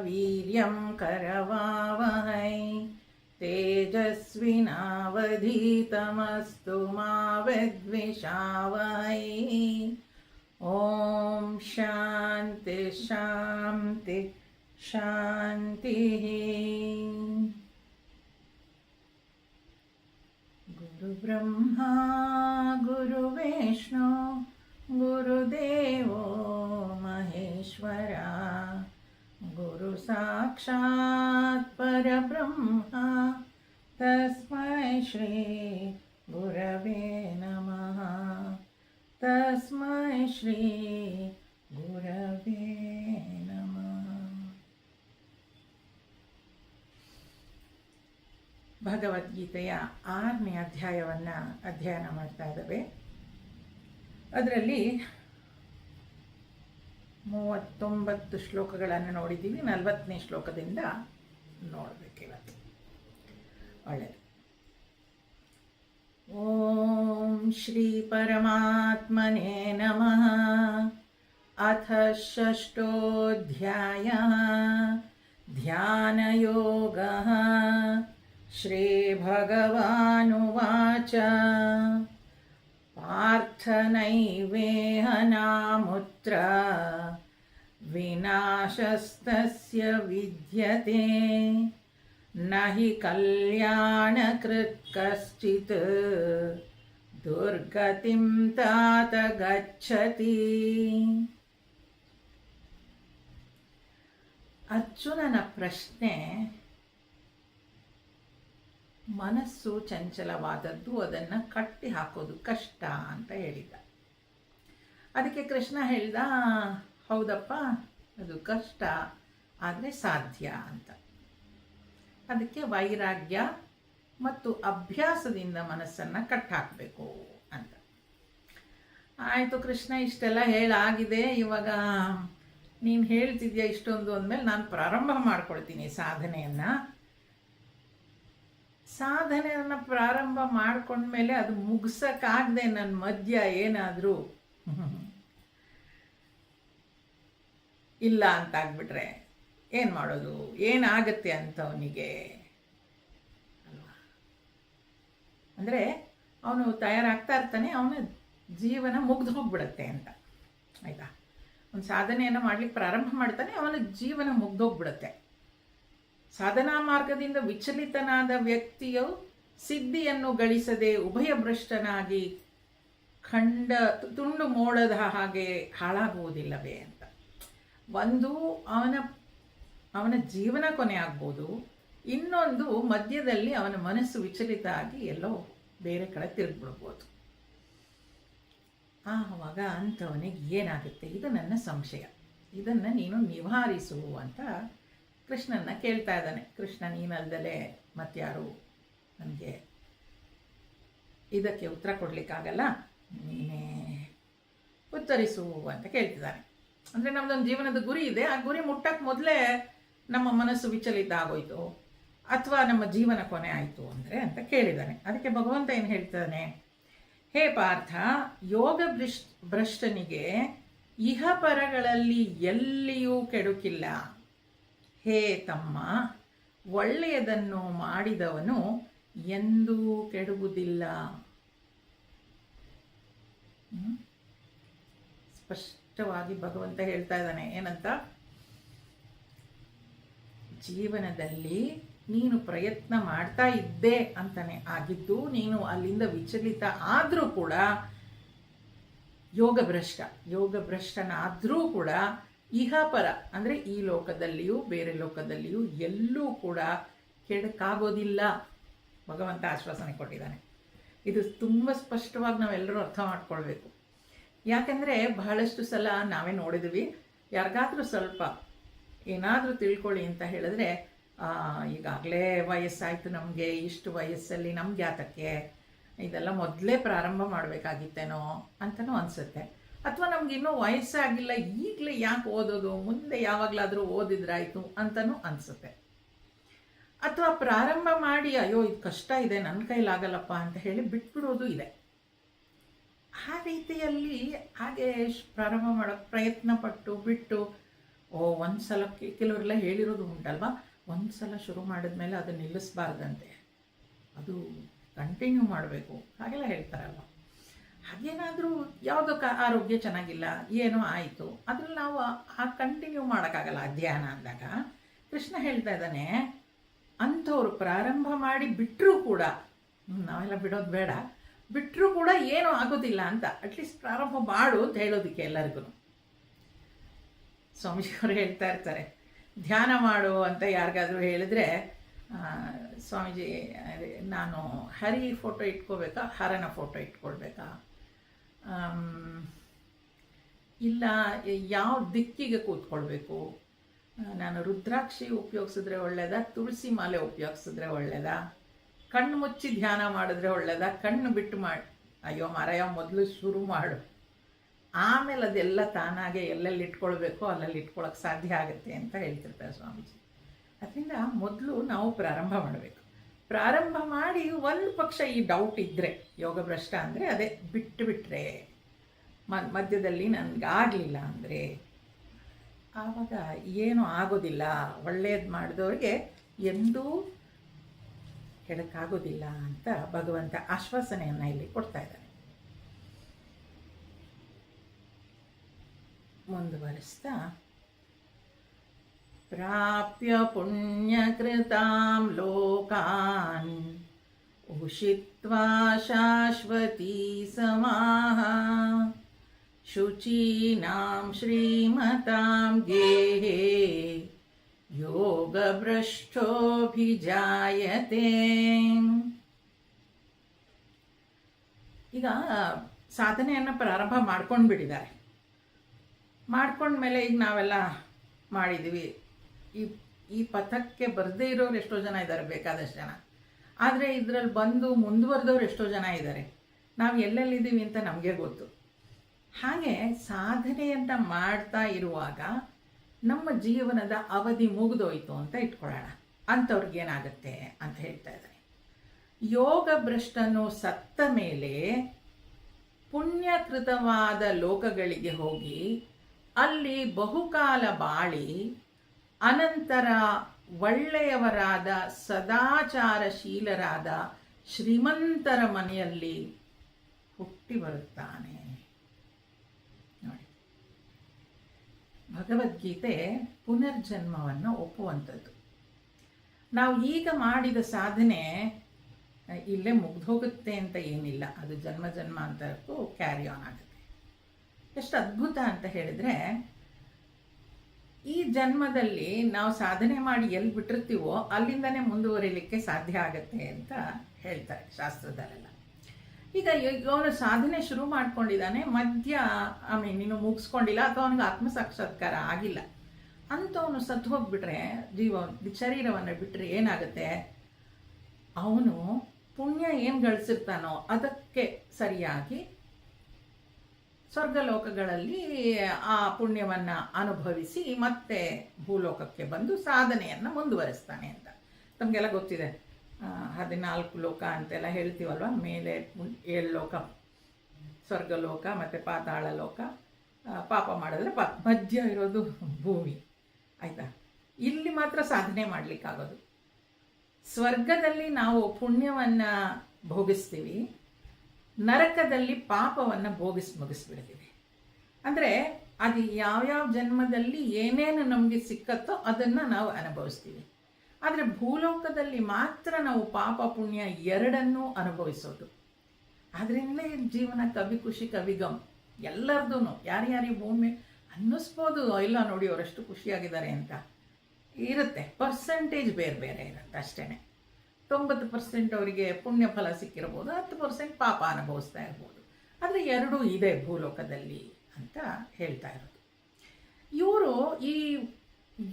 वीर्यं करवावहै तेजस्विनावधीतमस्तु मा विद्विषावहै। ॐ शान्ति शान्ति शान्तिः। गुरुब्रह्मा गुरुविष्णु गुरुदेवो महेश्वरा गुरु साक्षात् परब्रह्म तस्मै श्री गुरवे नमः। तस्मै श्री गुरवे नमः। ಭಗವದ್ಗೀತೆಯ 6ನೇ ಅಧ್ಯಾಯವನ್ನು ಅಧ್ಯಯನ ಮಾಡ್ತಾ ಇದ್ದೇವೆ. ಅದರಲ್ಲಿ 39 ಶ್ಲೋಕಗಳನ್ನು ನೋಡಿದ್ದೀವಿ. 40ನೇ ಶ್ಲೋಕದಿಂದ ನೋಡಬೇಕಿವತ್ತು. ಒಳ್ಳೆಯದು. ಓಂ ಶ್ರೀ ಪರಮಾತ್ಮನೇ ನಮಃ. ಅಥ ಷಷ್ಠೋಧ್ಯಾಯಃ ಧ್ಯಾನಯೋಗಃ. ಶ್ರೀಭಗವಾನುವಾಚ ಪಾರ್ಥನೈವೇಹ ನಾಮುತ್ರ ವಿನಾಶಸ್ತಸ್ಯ ವಿದ್ಯತೆ ನ ಹಿ ಕಲ್ಯಾಣಕೃತ್ ಕಶ್ಚಿತ್ ದುರ್ಗತಿಂ ತಾತ ಗಚ್ಚತಿ. ಅರ್ಜುನನ ಪ್ರಶ್ನೆ, ಮನಸ್ಸು ಚಂಚಲವಾದದ್ದು, ಅದನ್ನು ಕಟ್ಟಿ ಹಾಕೋದು ಕಷ್ಟ ಅಂತ ಹೇಳಿದ. ಅದಕ್ಕೆ ಕೃಷ್ಣ ಹೇಳ್ದ, ಹೌದಪ್ಪ ಅದು ಕಷ್ಟ, ಆದರೆ ಸಾಧ್ಯ ಅಂತ. ಅದಕ್ಕೆ ವೈರಾಗ್ಯ ಮತ್ತು ಅಭ್ಯಾಸದಿಂದ ಮನಸ್ಸನ್ನು ಕಟ್ಟಾಕಬೇಕು ಅಂತ. ಆಯಿತು ಕೃಷ್ಣ, ಇಷ್ಟೆಲ್ಲ ಹೇಳಾಗಿದೆ, ಇವಾಗ ನೀನು ಹೇಳ್ತಿದ್ಯಾ ಇಷ್ಟೊಂದು ಅಂದಮೇಲೆ ನಾನು ಪ್ರಾರಂಭ ಮಾಡ್ಕೊಳ್ತೀನಿ ಸಾಧನೆಯನ್ನು. ಸಾಧನೆಯನ್ನು ಪ್ರಾರಂಭ ಮಾಡ್ಕೊಂಡ್ಮೇಲೆ ಅದು ಮುಗಿಸೋಕ್ಕಾಗದೆ ನನ್ನ ಮಧ್ಯ ಏನಾದರೂ ಇಲ್ಲ ಅಂತಾಗ್ಬಿಟ್ರೆ ಏನು ಮಾಡೋದು? ಏನಾಗುತ್ತೆ ಅಂಥವನಿಗೆ ಅಲ್ವಾ? ಅಂದರೆ ಅವನು ತಯಾರಾಗ್ತಾ ಇರ್ತಾನೆ, ಅವನ ಜೀವನ ಮುಗ್ದು ಹೋಗ್ಬಿಡತ್ತೆ ಅಂತ. ಆಯಿತಾ? ಒಂದು ಸಾಧನೆಯನ್ನು ಮಾಡಲಿಕ್ಕೆ ಪ್ರಾರಂಭ ಮಾಡ್ತಾನೆ, ಅವನ ಜೀವನ ಮುಗ್ದೋಗ್ಬಿಡತ್ತೆ. ಸಾಧನಾ ಮಾರ್ಗದಿಂದ ವಿಚಲಿತನಾದ ವ್ಯಕ್ತಿಯು ಸಿದ್ಧಿಯನ್ನು ಗಳಿಸದೆ ಉಭಯಭ್ರಷ್ಟನಾಗಿ ತುಂಡು ಮೋಡದ ಹಾಗೆ ಹಾಳಾಗುವುದಿಲ್ಲವೇ ಅಂತ. ಒಂದು ಅವನ ಜೀವನ ಕೊನೆ ಆಗ್ಬೋದು, ಇನ್ನೊಂದು ಮಧ್ಯದಲ್ಲಿ ಅವನ ಮನಸ್ಸು ವಿಚಲಿತ ಆಗಿ ಎಲ್ಲೋ ಬೇರೆ ಕಡೆ ತಿರುಗಿಬಿಡ್ಬೋದು. ಆವಾಗ ಅಂಥವನಿಗೆ ಏನಾಗುತ್ತೆ? ಇದು ನನ್ನ ಸಂಶಯ, ಇದನ್ನು ನೀನು ನಿವಾರಿಸು ಅಂತ ಕೃಷ್ಣನ ಕೇಳ್ತಾ ಇದ್ದಾನೆ. ಕೃಷ್ಣ, ನೀನಲ್ದಲೇ ಮತ್ತಾರು ನನಗೆ ಇದಕ್ಕೆ ಉತ್ತರ ಕೊಡಲಿಕ್ಕಾಗಲ್ಲ, ನೀನೇ ಉತ್ತರಿಸು ಅಂತ ಕೇಳ್ತಿದ್ದಾನೆ. ಅಂದರೆ ನಮ್ಮದೊಂದು ಜೀವನದ ಗುರಿ ಇದೆ, ಆ ಗುರಿ ಮುಟ್ಟಕ್ಕೆ ಮೊದಲೇ ನಮ್ಮ ಮನಸ್ಸು ವಿಚಲಿತ ಆಗೋಯ್ತು ಅಥವಾ ನಮ್ಮ ಜೀವನ ಕೊನೆ ಆಯಿತು ಅಂದರೆ ಅಂತ ಕೇಳಿದ್ದಾನೆ. ಅದಕ್ಕೆ ಭಗವಂತ ಏನು ಹೇಳ್ತಾನೆ? ಹೇ ಪಾರ್ಥ, ಯೋಗ ಭ್ರಷ್ಟನಿಗೆ ಇಹಪರಗಳಲ್ಲಿ ಎಲ್ಲಿಯೂ ಕೆಡುಕಿಲ್ಲ. ಹೇ ತಮ್ಮ, ಒಳ್ಳೆಯದನ್ನು ಮಾಡಿದವನು ಎಂದೂ ಕೆಡುವುದಿಲ್ಲ. ಸ್ಪಷ್ಟವಾಗಿ ಭಗವಂತ ಹೇಳ್ತಾ ಇದ್ದಾನೆ. ಏನಂತ? ಜೀವನದಲ್ಲಿ ನೀನು ಪ್ರಯತ್ನ ಮಾಡ್ತಾ ಇದ್ದೆ ಅಂತಾನೆ ಆಗಿದ್ದು, ನೀನು ಅಲ್ಲಿಂದ ವಿಚಲಿತ ಆದರೂ ಕೂಡ ಯೋಗಭ್ರಷ್ಟನಾದರೂ ಕೂಡ ಇಹಪರ ಅಂದರೆ ಈ ಲೋಕದಲ್ಲಿಯೂ ಬೇರೆ ಲೋಕದಲ್ಲಿಯೂ ಎಲ್ಲೂ ಕೂಡ ಕೆಡಕಾಗೋದಿಲ್ಲ. ಭಗವಂತ ಆಶ್ವಾಸನೆ ಕೊಟ್ಟಿದ್ದಾನೆ. ಇದು ತುಂಬ ಸ್ಪಷ್ಟವಾಗಿ ನಾವೆಲ್ಲರೂ ಅರ್ಥ ಮಾಡ್ಕೊಳ್ಬೇಕು. ಯಾಕೆಂದರೆ ಬಹಳಷ್ಟು ಸಲ ನಾವೇ ನೋಡಿದ್ವಿ, ಯಾರಿಗಾದರೂ ಸ್ವಲ್ಪ ಏನಾದರೂ ತಿಳ್ಕೊಳ್ಳಿ ಅಂತ ಹೇಳಿದ್ರೆ, ಈಗಾಗಲೇ ವಯಸ್ಸಾಯಿತು ನಮಗೆ, ಇಷ್ಟು ವಯಸ್ಸಲ್ಲಿ ನಮ್ಗೆ ಯಾತಕ್ಕೆ, ಇದೆಲ್ಲ ಮೊದಲೇ ಪ್ರಾರಂಭ ಮಾಡಬೇಕಾಗಿತ್ತೇನೋ ಅಂತಲೂ ಅನಿಸುತ್ತೆ. ಅಥವಾ ನಮಗಿನ್ನೂ ವಯಸ್ಸಾಗಿಲ್ಲ, ಈಗಲೇ ಯಾಕೆ ಓದೋದು, ಮುಂದೆ ಯಾವಾಗಲಾದರೂ ಓದಿದ್ರಾಯಿತು ಅಂತಲೂ ಅನಿಸುತ್ತೆ. ಅಥವಾ ಪ್ರಾರಂಭ ಮಾಡಿ ಅಯ್ಯೋ ಇದು ಕಷ್ಟ ಇದೆ, ನನ್ನ ಕೈಲಾಗಲ್ಲಪ್ಪ ಅಂತ ಹೇಳಿ ಬಿಟ್ಬಿಡೋದು ಇದೆ. ಆ ರೀತಿಯಲ್ಲಿ ಹಾಗೆ ಪ್ರಾರಂಭ ಮಾಡೋಕ್ಕೆ ಪ್ರಯತ್ನ ಪಟ್ಟು ಬಿಟ್ಟು ಒಂದು ಸಲಕ್ಕೆ ಕೆಲವರೆಲ್ಲ ಹೇಳಿರೋದು ಉಂಟಲ್ವ, ಒಂದು ಸಲ ಶುರು ಮಾಡಿದ್ಮೇಲೆ ಅದು ನಿಲ್ಲಿಸಬಾರ್ದಂತೆ, ಅದು ಕಂಟಿನ್ಯೂ ಮಾಡಬೇಕು ಹಾಗೆಲ್ಲ ಹೇಳ್ತಾರಲ್ವ. ಹಾಗೇನಾದರೂ ಯಾವುದೋ ಆರೋಗ್ಯ ಚೆನ್ನಾಗಿಲ್ಲ ಏನೋ ಆಯಿತು, ಅದ್ರಲ್ಲಿ ನಾವು ಆ ಕಂಟಿನ್ಯೂ ಮಾಡೋಕ್ಕಾಗಲ್ಲ ಧ್ಯಾನ ಅಂದಾಗ ಕೃಷ್ಣ ಹೇಳ್ತಾ ಇದ್ದಾನೆ, ಅಂಥವ್ರು ಪ್ರಾರಂಭ ಮಾಡಿ ಬಿಟ್ಟರೂ ಕೂಡ, ನಾವೆಲ್ಲ ಬಿಡೋದು ಬೇಡ, ಬಿಟ್ಟರೂ ಕೂಡ ಏನೂ ಆಗೋದಿಲ್ಲ ಅಂತ ಅಟ್ಲೀಸ್ಟ್ ಪ್ರಾರಂಭ ಮಾಡು ಅಂತ ಹೇಳೋದಕ್ಕೆ ಎಲ್ಲರಿಗೂ. ಸ್ವಾಮೀಜಿಯವರು ಹೇಳ್ತಾ ಇರ್ತಾರೆ, ಧ್ಯಾನ ಮಾಡು ಅಂತ ಯಾರಿಗಾದರೂ ಹೇಳಿದ್ರೆ, ಸ್ವಾಮೀಜಿ ನಾನು ಹರಿ ಫೋಟೋ ಇಟ್ಕೋಬೇಕಾ, ಹರನ ಫೋಟೋ ಇಟ್ಕೊಳ್ಬೇಕಾ, ಇಲ್ಲ ಯಾವ ದಿಕ್ಕಿಗೆ ಕೂತ್ಕೊಳ್ಬೇಕು, ನಾನು ರುದ್ರಾಕ್ಷಿ ಉಪಯೋಗಿಸಿದ್ರೆ ಒಳ್ಳೆಯದಾ, ತುಳಸಿ ಮಾಲೆ ಉಪಯೋಗಿಸಿದ್ರೆ ಒಳ್ಳೆಯದಾ, ಕಣ್ಣು ಮುಚ್ಚಿ ಧ್ಯಾನ ಮಾಡಿದ್ರೆ ಒಳ್ಳೆಯದಾ, ಕಣ್ಣು ಬಿಟ್ಟು ಮಾಡಿ, ಅಯ್ಯೋ ಮಾರಾಯ ಮೊದಲು ಶುರು ಮಾಡು, ಆಮೇಲೆ ಅದೆಲ್ಲ ತಾನಾಗೆ ಎಲ್ಲೆಲ್ಲಿ ಇಟ್ಕೊಳ್ಬೇಕೋ ಅಲ್ಲಲ್ಲಿ ಇಟ್ಕೊಳ್ಳೋಕೆ ಸಾಧ್ಯ ಆಗುತ್ತೆ ಅಂತ ಹೇಳ್ತಿರ್ತಾರೆ ಸ್ವಾಮೀಜಿ. ಅದರಿಂದ ಮೊದಲು ನಾವು ಪ್ರಾರಂಭ ಮಾಡಬೇಕು. ಪ್ರಾರಂಭ ಮಾಡಿ ಒಂದು ಪಕ್ಷ ಈ ಡೌಟ್ ಇದ್ದರೆ, ಯೋಗ ಭ್ರಷ್ಟ ಅಂದರೆ ಅದೇ ಬಿಟ್ಟರೆ ಮಧ್ಯದಲ್ಲಿ ನನಗಾಗಲಿಲ್ಲ ಅಂದರೆ ಆವಾಗ ಏನೂ ಆಗೋದಿಲ್ಲ. ಒಳ್ಳೆಯದು ಮಾಡಿದವ್ರಿಗೆ ಎಂದೂ ಹೇಳೋಕ್ಕಾಗೋದಿಲ್ಲ ಅಂತ ಭಗವಂತ ಆಶ್ವಾಸನೆಯನ್ನು ಇಲ್ಲಿ ಕೊಡ್ತಾ ಇದ್ದಾನೆ. ಮುಂದುವರಿಸ್ತಾ, ಪ್ರಾಪ್ಯ ಪುಣ್ಯಕೃತಾಂ ಲೋಕಾನ್ ಉಷಿತ್ವಾ ಶಾಶ್ವತೀ ಸಮಾಹ ಶುಚೀನಾಂ ಶ್ರೀಮತಾಂ ಗೇಹೇ ಯೋಗಭ್ರಷ್ಟೋಭಿಜಾಯತೆ. ಈಗ ಸಾಧನೆಯನ್ನು ಪ್ರಾರಂಭ ಮಾಡ್ಕೊಂಡು ಬಿಟ್ಟಿದ್ದಾರೆ. ಮಾಡ್ಕೊಂಡ್ಮೇಲೆ ಈಗ ನಾವೆಲ್ಲ ಮಾಡಿದ್ದೀವಿ, ಈ ಪಥಕ್ಕೆ ಬರದೇ ಇರೋರು ಎಷ್ಟೋ ಜನ ಇದ್ದಾರೆ, ಬೇಕಾದಷ್ಟು ಜನ. ಆದರೆ ಇದರಲ್ಲಿ ಬಂದು ಮುಂದುವರೆದವ್ರು ಎಷ್ಟೋ ಜನ ಇದ್ದಾರೆ. ನಾವು ಎಲ್ಲೆಲ್ಲಿದ್ದೀವಿ ಅಂತ ನಮಗೆ ಗೊತ್ತು. ಹಾಗೆ ಸಾಧನೆಯನ್ನು ಮಾಡ್ತಾ ಇರುವಾಗ ನಮ್ಮ ಜೀವನದ ಅವಧಿ ಮುಗಿದೋಯ್ತು ಅಂತ ಇಟ್ಕೊಳ್ಳೋಣ, ಅಂಥವ್ರಿಗೇನಾಗುತ್ತೆ ಅಂತ ಹೇಳ್ತಾ ಇದ್ದಾರೆ. ಯೋಗ ಭ್ರಷ್ಟನು ಸತ್ತ ಮೇಲೆ ಪುಣ್ಯಕೃತವಾದ ಲೋಕಗಳಿಗೆ ಹೋಗಿ ಅಲ್ಲಿ ಬಹುಕಾಲ ಬಾಳಿ ಅನಂತರ ಒಳ್ಳೆಯವರಾದ ಸದಾಚಾರಶೀಲರಾದ ಶ್ರೀಮಂತರ ಮನೆಯಲ್ಲಿ ಹುಟ್ಟಿ ಬರುತ್ತಾನೆ. ನೋಡಿ, ಭಗವದ್ಗೀತೆ ಪುನರ್ಜನ್ಮವನ್ನು ಒಪ್ಪುವಂಥದ್ದು. ನಾವು ಈಗ ಮಾಡಿದ ಸಾಧನೆ ಇಲ್ಲೇ ಮುಗ್ದೋಗುತ್ತೆ ಅಂತ ಏನಿಲ್ಲ, ಅದು ಜನ್ಮ ಜನ್ಮಾಂತರಕ್ಕೂ ಕ್ಯಾರಿ ಆನ್ ಆಗುತ್ತೆ. ಎಷ್ಟು ಅದ್ಭುತ ಅಂತ ಹೇಳಿದರೆ, ಈ ಜನ್ಮದಲ್ಲಿ ನಾವು ಸಾಧನೆ ಮಾಡಿ ಎಲ್ಲಿ ಬಿಟ್ಟಿರ್ತೀವೋ ಅಲ್ಲಿಂದನೇ ಮುಂದುವರಿಲಿಕ್ಕೆ ಸಾಧ್ಯ ಆಗುತ್ತೆ ಅಂತ ಹೇಳ್ತಾರೆ ಶಾಸ್ತ್ರದಲ್ಲೆಲ್ಲ. ಈಗ ಅವನು ಸಾಧನೆ ಶುರು ಮಾಡ್ಕೊಂಡಿದ್ದಾನೆ, ಮಧ್ಯ ನೀನು ಮುಗಿಸ್ಕೊಂಡಿಲ್ಲ ಅಥವಾ ಅವನಿಗೆ ಆತ್ಮಸಾಕ್ಷಾತ್ಕಾರ ಆಗಿಲ್ಲ ಅಂಥವನು ಸತ್ತು ಹೋಗ್ಬಿಟ್ರೆ, ಶರೀರವನ್ನು ಬಿಟ್ಟರೆ ಏನಾಗುತ್ತೆ, ಅವನು ಪುಣ್ಯ ಏನು ಗಳಿಸಿರ್ತಾನೋ ಅದಕ್ಕೆ ಸರಿಯಾಗಿ ಸ್ವರ್ಗಲೋಕಗಳಲ್ಲಿ ಆ ಪುಣ್ಯವನ್ನು ಅನುಭವಿಸಿ ಮತ್ತೆ ಭೂಲೋಕಕ್ಕೆ ಬಂದು ಸಾಧನೆಯನ್ನು ಮುಂದುವರಿಸ್ತಾನೆ ಅಂತ ತಮಗೆಲ್ಲ ಗೊತ್ತಿದೆ. 14 ಲೋಕ ಅಂತೆಲ್ಲ ಹೇಳ್ತೀವಲ್ವ, ಮೇಲೆ 7 ಲೋಕ ಸ್ವರ್ಗಲೋಕ ಮತ್ತು ಪಾತಾಳ ಲೋಕ, ಪಾಪ ಮಾಡಿದ್ರೆ ಮಧ್ಯ ಇರೋದು ಭೂಮಿ. ಆಯಿತಾ, ಇಲ್ಲಿ ಮಾತ್ರ ಸಾಧನೆ ಮಾಡಲಿಕ್ಕಾಗೋದು. ಸ್ವರ್ಗದಲ್ಲಿ ನಾವು ಪುಣ್ಯವನ್ನು ಭೋಗಿಸ್ತೀವಿ, ನರಕದಲ್ಲಿ ಪಾಪವನ್ನು ಮುಗಿಸ್ಬಿಡ್ತೀವಿ. ಅಂದರೆ ಅದು ಯಾವ್ಯಾವ ಜನ್ಮದಲ್ಲಿ ಏನೇನು ನಮಗೆ ಸಿಕ್ಕತ್ತೋ ಅದನ್ನು ನಾವು ಅನುಭವಿಸ್ತೀವಿ. ಆದರೆ ಭೂಲೋಕದಲ್ಲಿ ಮಾತ್ರ ನಾವು ಪಾಪ ಪುಣ್ಯ ಎರಡನ್ನೂ ಅನುಭವಿಸೋದು. ಆದ್ದರಿಂದಲೇ ಜೀವನ ಕವಿ ಖುಷಿ ಕವಿಗಮ್ ಎಲ್ಲರದೂ. ಯಾರ್ಯಾರಿಗೆ ಭೂಮಿ ಅನ್ನಿಸ್ಬೋದು, ಇಲ್ಲ ನೋಡಿ ಅವರಷ್ಟು ಖುಷಿಯಾಗಿದ್ದಾರೆ ಅಂತ ಇರುತ್ತೆ, ಪರ್ಸೆಂಟೇಜ್ ಬೇರೆ ಬೇರೆ ಇರುತ್ತೆ ಅಷ್ಟೇ. 90% ಅವರಿಗೆ ಪುಣ್ಯ ಫಲ ಸಿಕ್ಕಿರ್ಬೋದು, 10% ಪಾಪ ಅನುಭವಿಸ್ತಾ ಇರ್ಬೋದು. ಆದರೆ ಎರಡೂ ಇದೆ ಭೂಲೋಕದಲ್ಲಿ ಅಂತ ಹೇಳ್ತಾ ಇರೋದು. ಇವರು ಈ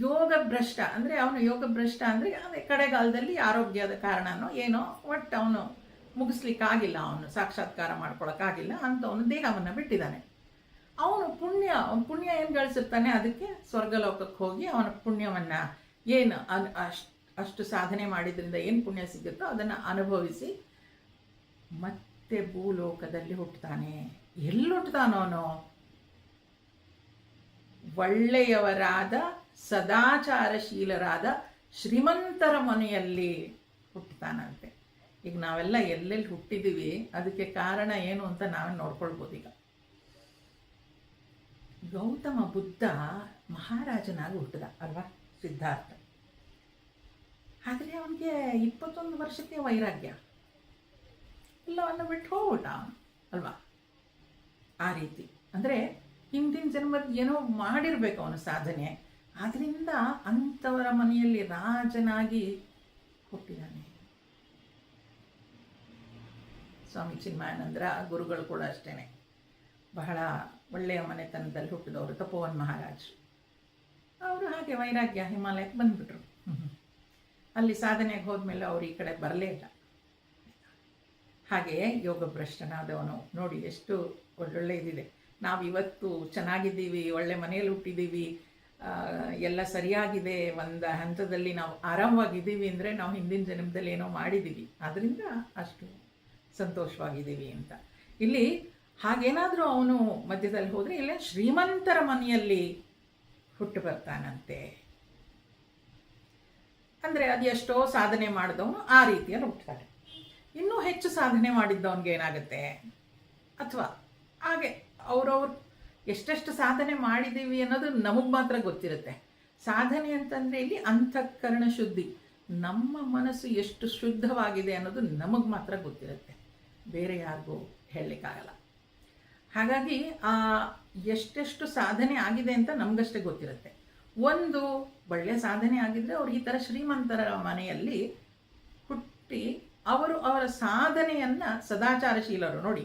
ಯೋಗ ಭ್ರಷ್ಟ ಅಂದರೆ, ಅವನು ಯೋಗ ಭ್ರಷ್ಟ ಅಂದರೆ ಅದೇ ಕಡೆಗಾಲದಲ್ಲಿ ಆರೋಗ್ಯದ ಕಾರಣನೋ ಏನೋ, ಒಟ್ಟು ಅವನು ಮುಗಿಸ್ಲಿಕ್ಕಾಗಿಲ್ಲ, ಅವನು ಸಾಕ್ಷಾತ್ಕಾರ ಮಾಡ್ಕೊಳಕ್ಕಾಗಿಲ್ಲ ಅಂತ ಅವನು ದೇಹವನ್ನು ಬಿಟ್ಟಿದ್ದಾನೆ. ಅವನು ಪುಣ್ಯ ಏನು ಗಳಿಸಿರ್ತಾನೆ ಅದಕ್ಕೆ ಸ್ವರ್ಗಲೋಕಕ್ಕೆ ಹೋಗಿ ಅವನ ಪುಣ್ಯವನ್ನು ಏನು ಅಷ್ಟು ಸಾಧನೆ ಮಾಡಿದ್ರಿಂದ ಏನು ಪುಣ್ಯ ಸಿಗುತ್ತೋ ಅದನ್ನು ಅನುಭವಿಸಿ ಮತ್ತೆ ಭೂಲೋಕದಲ್ಲಿ ಹುಟ್ಟುತ್ತಾನೆ. ಎಲ್ಲಿ ಹುಟ್ಟುತ್ತಾನೋ ಅವನು? ಒಳ್ಳೆಯವರಾದ ಸದಾಚಾರಶೀಲರಾದ ಶ್ರೀಮಂತರ ಮನೆಯಲ್ಲಿ ಹುಟ್ಟುತ್ತಾನಂತೆ. ಈಗ ನಾವೆಲ್ಲ ಎಲ್ಲೆಲ್ಲಿ ಹುಟ್ಟಿದ್ದೀವಿ ಅದಕ್ಕೆ ಕಾರಣ ಏನು ಅಂತ ನಾವೇ ನೋಡ್ಕೊಳ್ಬೋದು. ಈಗ ಗೌತಮ ಬುದ್ಧ ಮಹಾರಾಜನಾಗಿ ಹುಟ್ಟಿದ ಅಲ್ವಾ, ಸಿದ್ಧಾರ್ಥ. ಆದರೆ ಅವನಿಗೆ 21 ವರ್ಷಕ್ಕೆ ವೈರಾಗ್ಯ, ಎಲ್ಲವನ್ನು ಬಿಟ್ಟು ಹೋಗ್ಬಿಟ್ಟ ಅಲ್ವಾ. ಆ ರೀತಿ ಅಂದರೆ ಹಿಂದಿನ ಜನ್ಮದ ಏನೋ ಮಾಡಿರ್ಬೇಕು ಅವನು ಸಾಧನೆ, ಆದ್ದರಿಂದ ಅಂಥವರ ಮನೆಯಲ್ಲಿ ರಾಜನಾಗಿ ಹುಟ್ಟಿದಾನೆ. ಸ್ವಾಮಿ ಚಿನ್ಮಯಾನಂದರ ಗುರುಗಳು ಕೂಡ ಅಷ್ಟೇ, ಬಹಳ ಒಳ್ಳೆಯ ಮನೆತನದಲ್ಲಿ ಹುಟ್ಟಿದವರು, ತಪೋವನ್ ಮಹಾರಾಜ್. ಅವರು ಹಾಗೆ ವೈರಾಗ್ಯ ಹಿಮಾಲಯಕ್ಕೆ ಬಂದುಬಿಟ್ರು. ಅಲ್ಲಿ ಸಾಧನೆಗೆ ಹೋದ್ಮೇಲೆ ಅವರು ಈ ಕಡೆ ಬರಲೇ ಇಲ್ಲ. ಹಾಗೆಯೇ ಯೋಗ ಭ್ರಷ್ಟನಾದವನು ನೋಡಿ ಎಷ್ಟು ಒಳ್ಳೊಳ್ಳೆ ಇದಿದೆ. ನಾವಿವತ್ತು ಚೆನ್ನಾಗಿದ್ದೀವಿ, ಒಳ್ಳೆ ಮನೆಯಲ್ಲಿ ಹುಟ್ಟಿದ್ದೀವಿ, ಎಲ್ಲ ಸರಿಯಾಗಿದೆ, ಒಂದು ಹಂತದಲ್ಲಿ ನಾವು ಆರಾಮವಾಗಿದ್ದೀವಿ ಅಂದರೆ ನಾವು ಹಿಂದಿನ ಜನ್ಮದಲ್ಲಿ ಏನೋ ಮಾಡಿದ್ದೀವಿ, ಆದ್ದರಿಂದ ಅಷ್ಟು ಸಂತೋಷವಾಗಿದ್ದೀವಿ ಅಂತ. ಇಲ್ಲಿ ಹಾಗೇನಾದರೂ ಅವನು ಮಧ್ಯದಲ್ಲಿ ಹೋದರೆ ಇಲ್ಲ ಶ್ರೀಮಂತರ ಮನೆಯಲ್ಲಿ ಹುಟ್ಟು ಬರ್ತಾನಂತೆ. ಅಂದರೆ ಅದು ಎಷ್ಟೋ ಸಾಧನೆ ಮಾಡಿದವನು ಆ ರೀತಿಯಲ್ಲಿ ಹುಟ್ಟುತ್ತಾರೆ. ಇನ್ನೂ ಹೆಚ್ಚು ಸಾಧನೆ ಮಾಡಿದ್ದವನಿಗೆ ಏನಾಗುತ್ತೆ, ಅಥವಾ ಹಾಗೆ ಅವರವ್ರು ಎಷ್ಟೆಷ್ಟು ಸಾಧನೆ ಮಾಡಿದ್ದೀವಿ ಅನ್ನೋದು ನಮಗೆ ಮಾತ್ರ ಗೊತ್ತಿರುತ್ತೆ. ಸಾಧನೆ ಅಂತಂದರೆ ಇಲ್ಲಿ ಅಂತಃಕರಣ ಶುದ್ಧಿ, ನಮ್ಮ ಮನಸ್ಸು ಎಷ್ಟು ಶುದ್ಧವಾಗಿದೆ ಅನ್ನೋದು ನಮಗೆ ಮಾತ್ರ ಗೊತ್ತಿರುತ್ತೆ, ಬೇರೆ ಯಾರಿಗೂ ಹೇಳಲಿಕ್ಕಾಗಲ್ಲ. ಹಾಗಾಗಿ ಎಷ್ಟೆಷ್ಟು ಸಾಧನೆ ಆಗಿದೆ ಅಂತ ನಮಗಷ್ಟೇ ಗೊತ್ತಿರುತ್ತೆ. ಒಂದು ಒಳ್ಳೆಯ ಸಾಧನೆ ಆಗಿದ್ದರೆ ಅವ್ರು ಈ ಥರ ಶ್ರೀಮಂತರ ಮನೆಯಲ್ಲಿ ಹುಟ್ಟಿ ಅವರು ಅವರ ಸಾಧನೆಯನ್ನು ಸದಾಚಾರಶೀಲರು ನೋಡಿ,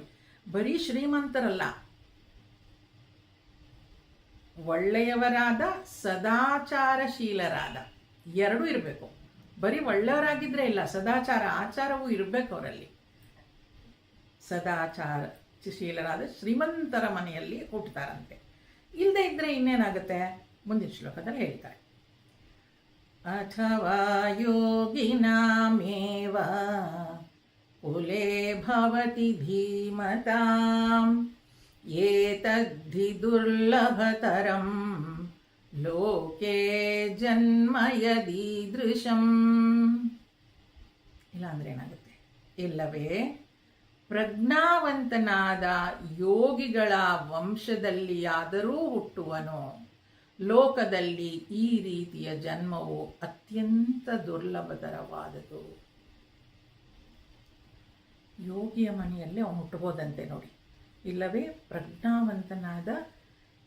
ಬರೀ ಶ್ರೀಮಂತರಲ್ಲ, ಒಳ್ಳೆಯವರಾದ ಸದಾಚಾರಶೀಲರಾದ ಎರಡೂ ಇರಬೇಕು. ಬರೀ ಒಳ್ಳೆಯವರಾಗಿದ್ದರೆ ಇಲ್ಲ, ಸದಾಚಾರ ಆಚಾರವೂ ಇರಬೇಕು ಅವರಲ್ಲಿ. ಸದಾಚಾರಶೀಲರಾದ ಶ್ರೀಮಂತರ ಮನೆಯಲ್ಲಿ ಹುಟ್ಟುತ್ತಾರಂತೆ. ಇಲ್ಲದೆ ಇದ್ದರೆ ಇನ್ನೇನಾಗುತ್ತೆ, ಮುಂದಿನ ಶ್ಲೋಕದಲ್ಲಿ ಹೇಳ್ತಾರೆ. ಅಥವಾ ಯೋಗಿನಾಮೇವ ಕುಲೇ ಭವತಿ ಧೀಮತಾಂ ಏತದ್ಧಿ ದುರ್ಲಭತರಂ ಲೋಕೆ ಜನ್ಮ ಯದೀದೃಶಂ. ಇಲ್ಲ ಅಂದರೆ ಏನಾಗುತ್ತೆ, ಇಲ್ಲವೇ ಪ್ರಜ್ಞಾವಂತನಾದ ಯೋಗಿಗಳ ವಂಶದಲ್ಲಿಯಾದರೂ ಹುಟ್ಟುವನು. ಲೋಕದಲ್ಲಿ ಈ ರೀತಿಯ ಜನ್ಮವು ಅತ್ಯಂತ ದುರ್ಲಭತರವಾದದು. ಯೋಗಿಯ ಮನೆಯಲ್ಲಿ ಅವನು ಹುಟ್ಟಬೋದಂತೆ ನೋಡಿ. ಇಲ್ಲವೇ ಪ್ರಜ್ಞಾವಂತನಾದ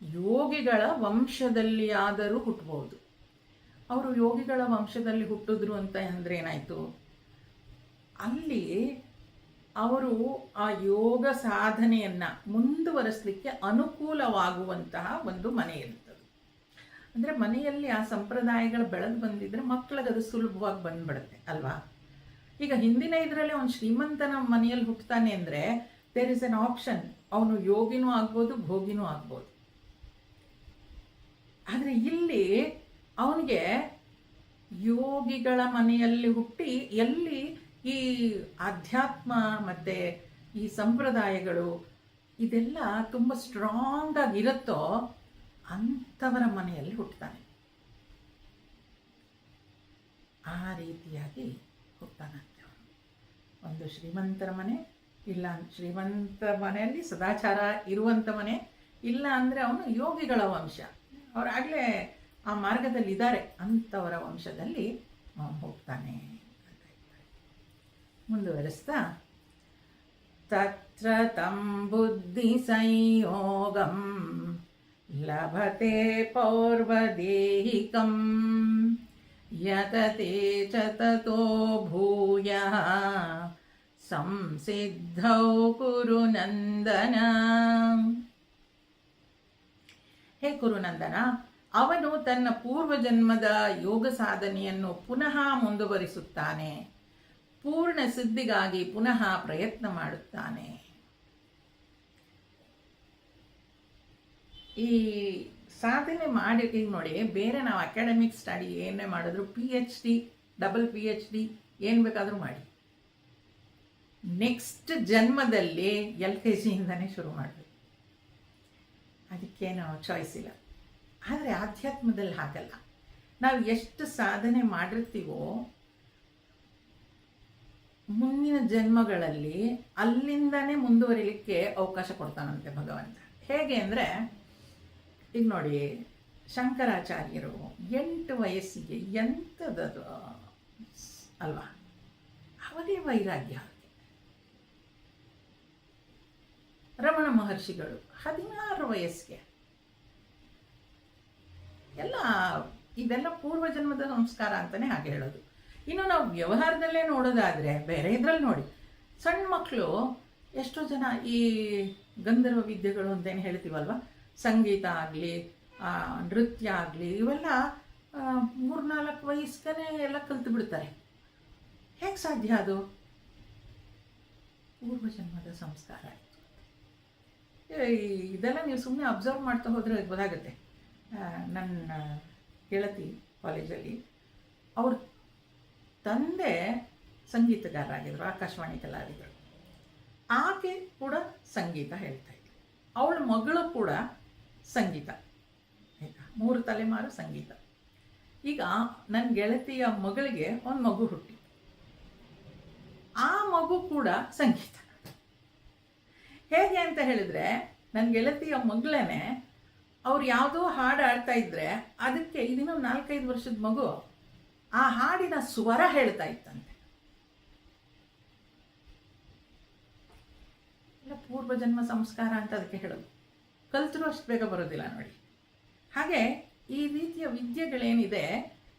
ಯೋಗಿಗಳ ವಂಶದಲ್ಲಿ ಆದರೂ ಹುಟ್ಟಬಹುದು. ಅವರು ಯೋಗಿಗಳ ವಂಶದಲ್ಲಿ ಹುಟ್ಟಿದ್ರು ಅಂತ ಅಂದರೆ ಏನಾಯಿತು, ಅಲ್ಲಿ ಅವರು ಆ ಯೋಗ ಸಾಧನೆಯನ್ನು ಮುಂದುವರಿಸಲಿಕ್ಕೆ ಅನುಕೂಲವಾಗುವಂತಹ ಒಂದು ಮನೆ ಇರ್ತದೆ. ಅಂದರೆ ಮನೆಯಲ್ಲಿ ಆ ಸಂಪ್ರದಾಯಗಳು ಬೆಳೆದು ಬಂದಿದ್ದರೆ ಮಕ್ಕಳಿಗೆ ಅದು ಸುಲಭವಾಗಿ ಬಂದ್ಬಿಡುತ್ತೆ ಅಲ್ವಾ. ಈಗ ಹಿಂದಿನ ಇದರಲ್ಲಿ ಅವನು ಶ್ರೀಮಂತನ ಮನೆಯಲ್ಲಿ ಹುಟ್ಟುತ್ತಾನೆ ಅಂದರೆ ದೇರ್ ಇಸ್ ಎನ್ ಆಪ್ಷನ್, ಅವನು ಯೋಗಿನೂ ಆಗ್ಬೋದು ಭೋಗಿನೂ ಆಗ್ಬೋದು. ಆದರೆ ಇಲ್ಲಿ ಅವನಿಗೆ ಯೋಗಿಗಳ ಮನೆಯಲ್ಲಿ ಹುಟ್ಟಿ ಎಲ್ಲಿ ಈ ಆಧ್ಯಾತ್ಮ ಮತ್ತು ಈ ಸಂಪ್ರದಾಯಗಳು ಇದೆಲ್ಲ ತುಂಬ ಸ್ಟ್ರಾಂಗ್ ಆಗಿರುತ್ತೋ ಅಂಥವರ ಮನೆಯಲ್ಲಿ ಹುಟ್ಟುತ್ತಾನೆ. ಆ ರೀತಿಯಾಗಿ ಹುಟ್ಟುತ್ತಾನಂತೆ. ಒಂದು ಶ್ರೀಮಂತರ ಮನೆ, ಇಲ್ಲ ಶ್ರೀಮಂತ ಮನೆಯಲ್ಲಿ ಸದಾಚಾರ ಇರುವಂಥ ಮನೆ, ಇಲ್ಲ ಅಂದರೆ ಅವನು ಯೋಗಿಗಳ ವಂಶ, ಅವರಾಗಲೇ ಆ ಮಾರ್ಗದಲ್ಲಿ ಇದ್ದಾರೆ, ಅಂಥವರ ವಂಶದಲ್ಲಿ ಅವನು ಹೋಗ್ತಾನೆ ಅಂತ ಹೇಳ್ತಾರೆ. ಮುಂದುವರಿಸ್ತಾ ತತ್ರ ತಂ ಬುದ್ಧಿ ಸಂಯೋಗಂ ಲಭತೆ ಪೌರ್ವದೇಹಿಕಂ ಯತತೆ ಚ ತತೋ ಭೂಯಃ ಸಂಸಿದ್ಧೌ ಕುರುನಂದನ. ಹೇ ಕುರುನಂದನ, ಅವನು ತನ್ನ ಪೂರ್ವಜನ್ಮದ ಯೋಗ ಸಾಧನೆಯನ್ನು ಪುನಃ ಮುಂದುವರಿಸುತ್ತಾನೆ, ಪೂರ್ಣ ಸಿದ್ಧಿಗಾಗಿ ಪುನಃ ಪ್ರಯತ್ನ ಮಾಡುತ್ತಾನೆ. ಈ ಸಾಧನೆ ಮಾಡಿ ಈಗ ನೋಡಿ, ಬೇರೆ ನಾವು ಅಕಾಡೆಮಿಕ್ ಸ್ಟಡಿ ಏನೇ ಮಾಡಿದ್ರು PhD ಡಬಲ್ PhD ಏನು ಬೇಕಾದರೂ ಮಾಡಿ ನೆಕ್ಸ್ಟ್ ಜನ್ಮದಲ್ಲಿ LKG ಇಂದನೇ ಶುರು ಮಾಡಬೇಕು. ಅದಕ್ಕೇನು ಚಾಯ್ಸ್ ಇಲ್ಲ. ಆದರೆ ಆಧ್ಯಾತ್ಮದಲ್ಲಿ ಹಾಗಲ್ಲ. ನಾವು ಎಷ್ಟು ಸಾಧನೆ ಮಾಡಿರ್ತೀವೋ ಮುಂದಿನ ಜನ್ಮಗಳಲ್ಲಿ ಅಲ್ಲಿಂದನೇ ಮುಂದುವರಿಲಿಕ್ಕೆ ಅವಕಾಶ ಕೊಡ್ತಾನಂತೆ ಭಗವಂತ. ಹೇಗೆ ಅಂದರೆ, ಈಗ ನೋಡಿ, ಶಂಕರಾಚಾರ್ಯರು 8 ವಯಸ್ಸಿಗೆ ಎಂಥದ್ದು ಅಲ್ವಾ, ಅವರೇ ವೈರಾಗ್ಯ. ರಮಣ ಮಹರ್ಷಿಗಳು 16 ವಯಸ್ಸಿಗೆ. ಎಲ್ಲ ಇದೆಲ್ಲ ಪೂರ್ವಜನ್ಮದ ಸಂಸ್ಕಾರ ಅಂತಲೇ ಹಾಗೆ ಹೇಳೋದು. ಇನ್ನು ನಾವು ವ್ಯವಹಾರದಲ್ಲೇ ನೋಡೋದಾದರೆ ಬೇರೆ ಇದರಲ್ಲಿ ನೋಡಿ, ಸಣ್ಣ ಮಕ್ಕಳು ಎಷ್ಟೋ ಜನ ಈ ಗಂಧರ್ವ ವಿದ್ಯೆಗಳು ಅಂತೇನು ಹೇಳ್ತೀವಲ್ವ, ಸಂಗೀತ ಆಗಲಿ ನೃತ್ಯ ಆಗಲಿ ಇವೆಲ್ಲ 3-4 ವಯಸ್ಸೇ ಎಲ್ಲ ಕಲ್ತು ಬಿಡ್ತಾರೆ. ಹೇಗೆ ಸಾಧ್ಯ? ಅದು ಪೂರ್ವಜನ್ಮದ ಸಂಸ್ಕಾರ ಆಯಿತು. ಇದೆಲ್ಲ ನೀವು ಸುಮ್ಮನೆ ಅಬ್ಸರ್ವ್ ಮಾಡ್ತಾ ಹೋದರೆ ಗೊತ್ತಾಗುತ್ತೆ. ನನ್ನ ಗೆಳತಿ ಕಾಲೇಜಲ್ಲಿ ಅವ್ರ ತಂದೆ ಸಂಗೀತಗಾರರಾಗಿದ್ದರು, ಆಕಾಶವಾಣಿ ಕಲಾವಿದರು. ಆಕೆ ಕೂಡ ಸಂಗೀತ ಹೇಳ್ತಾ ಇದ್ದರು. ಅವಳ ಮಗಳು ಕೂಡ ಸಂಗೀತ, ಆಯಿತಾ, 3 ತಲೆಮಾರು ಸಂಗೀತ. ಈಗ ನನ್ನ ಗೆಳತಿಯ ಮಗಳಿಗೆ ಒಂದು ಮಗು ಹುಟ್ಟಿತು. ಆ ಮಗು ಕೂಡ ಸಂಗೀತ. ಹೇಗೆ ಅಂತ ಹೇಳಿದ್ರೆ, ನನ್ನ ಗೆಳತಿಯ ಮಗಳೇ ಅವ್ರು ಯಾವುದೋ ಹಾಡು ಆಡ್ತಾ ಇದ್ರೆ ಅದಕ್ಕೆ ಇದನ್ನು 4-5 ವರ್ಷದ ಮಗು ಆ ಹಾಡಿನ ಸ್ವರ ಹೇಳ್ತಾ ಇತ್ತಂತೆ. ಇಲ್ಲ ಪೂರ್ವಜನ್ಮ ಸಂಸ್ಕಾರ ಅಂತ ಅದಕ್ಕೆ ಹೇಳೋದು. ಕಲ್ತರೂ ಅಷ್ಟು ಬೇಗ ಬರೋದಿಲ್ಲ ನೋಡಿ. ಹಾಗೆ ಈ ರೀತಿಯ ವಿದ್ಯೆಗಳೇನಿದೆ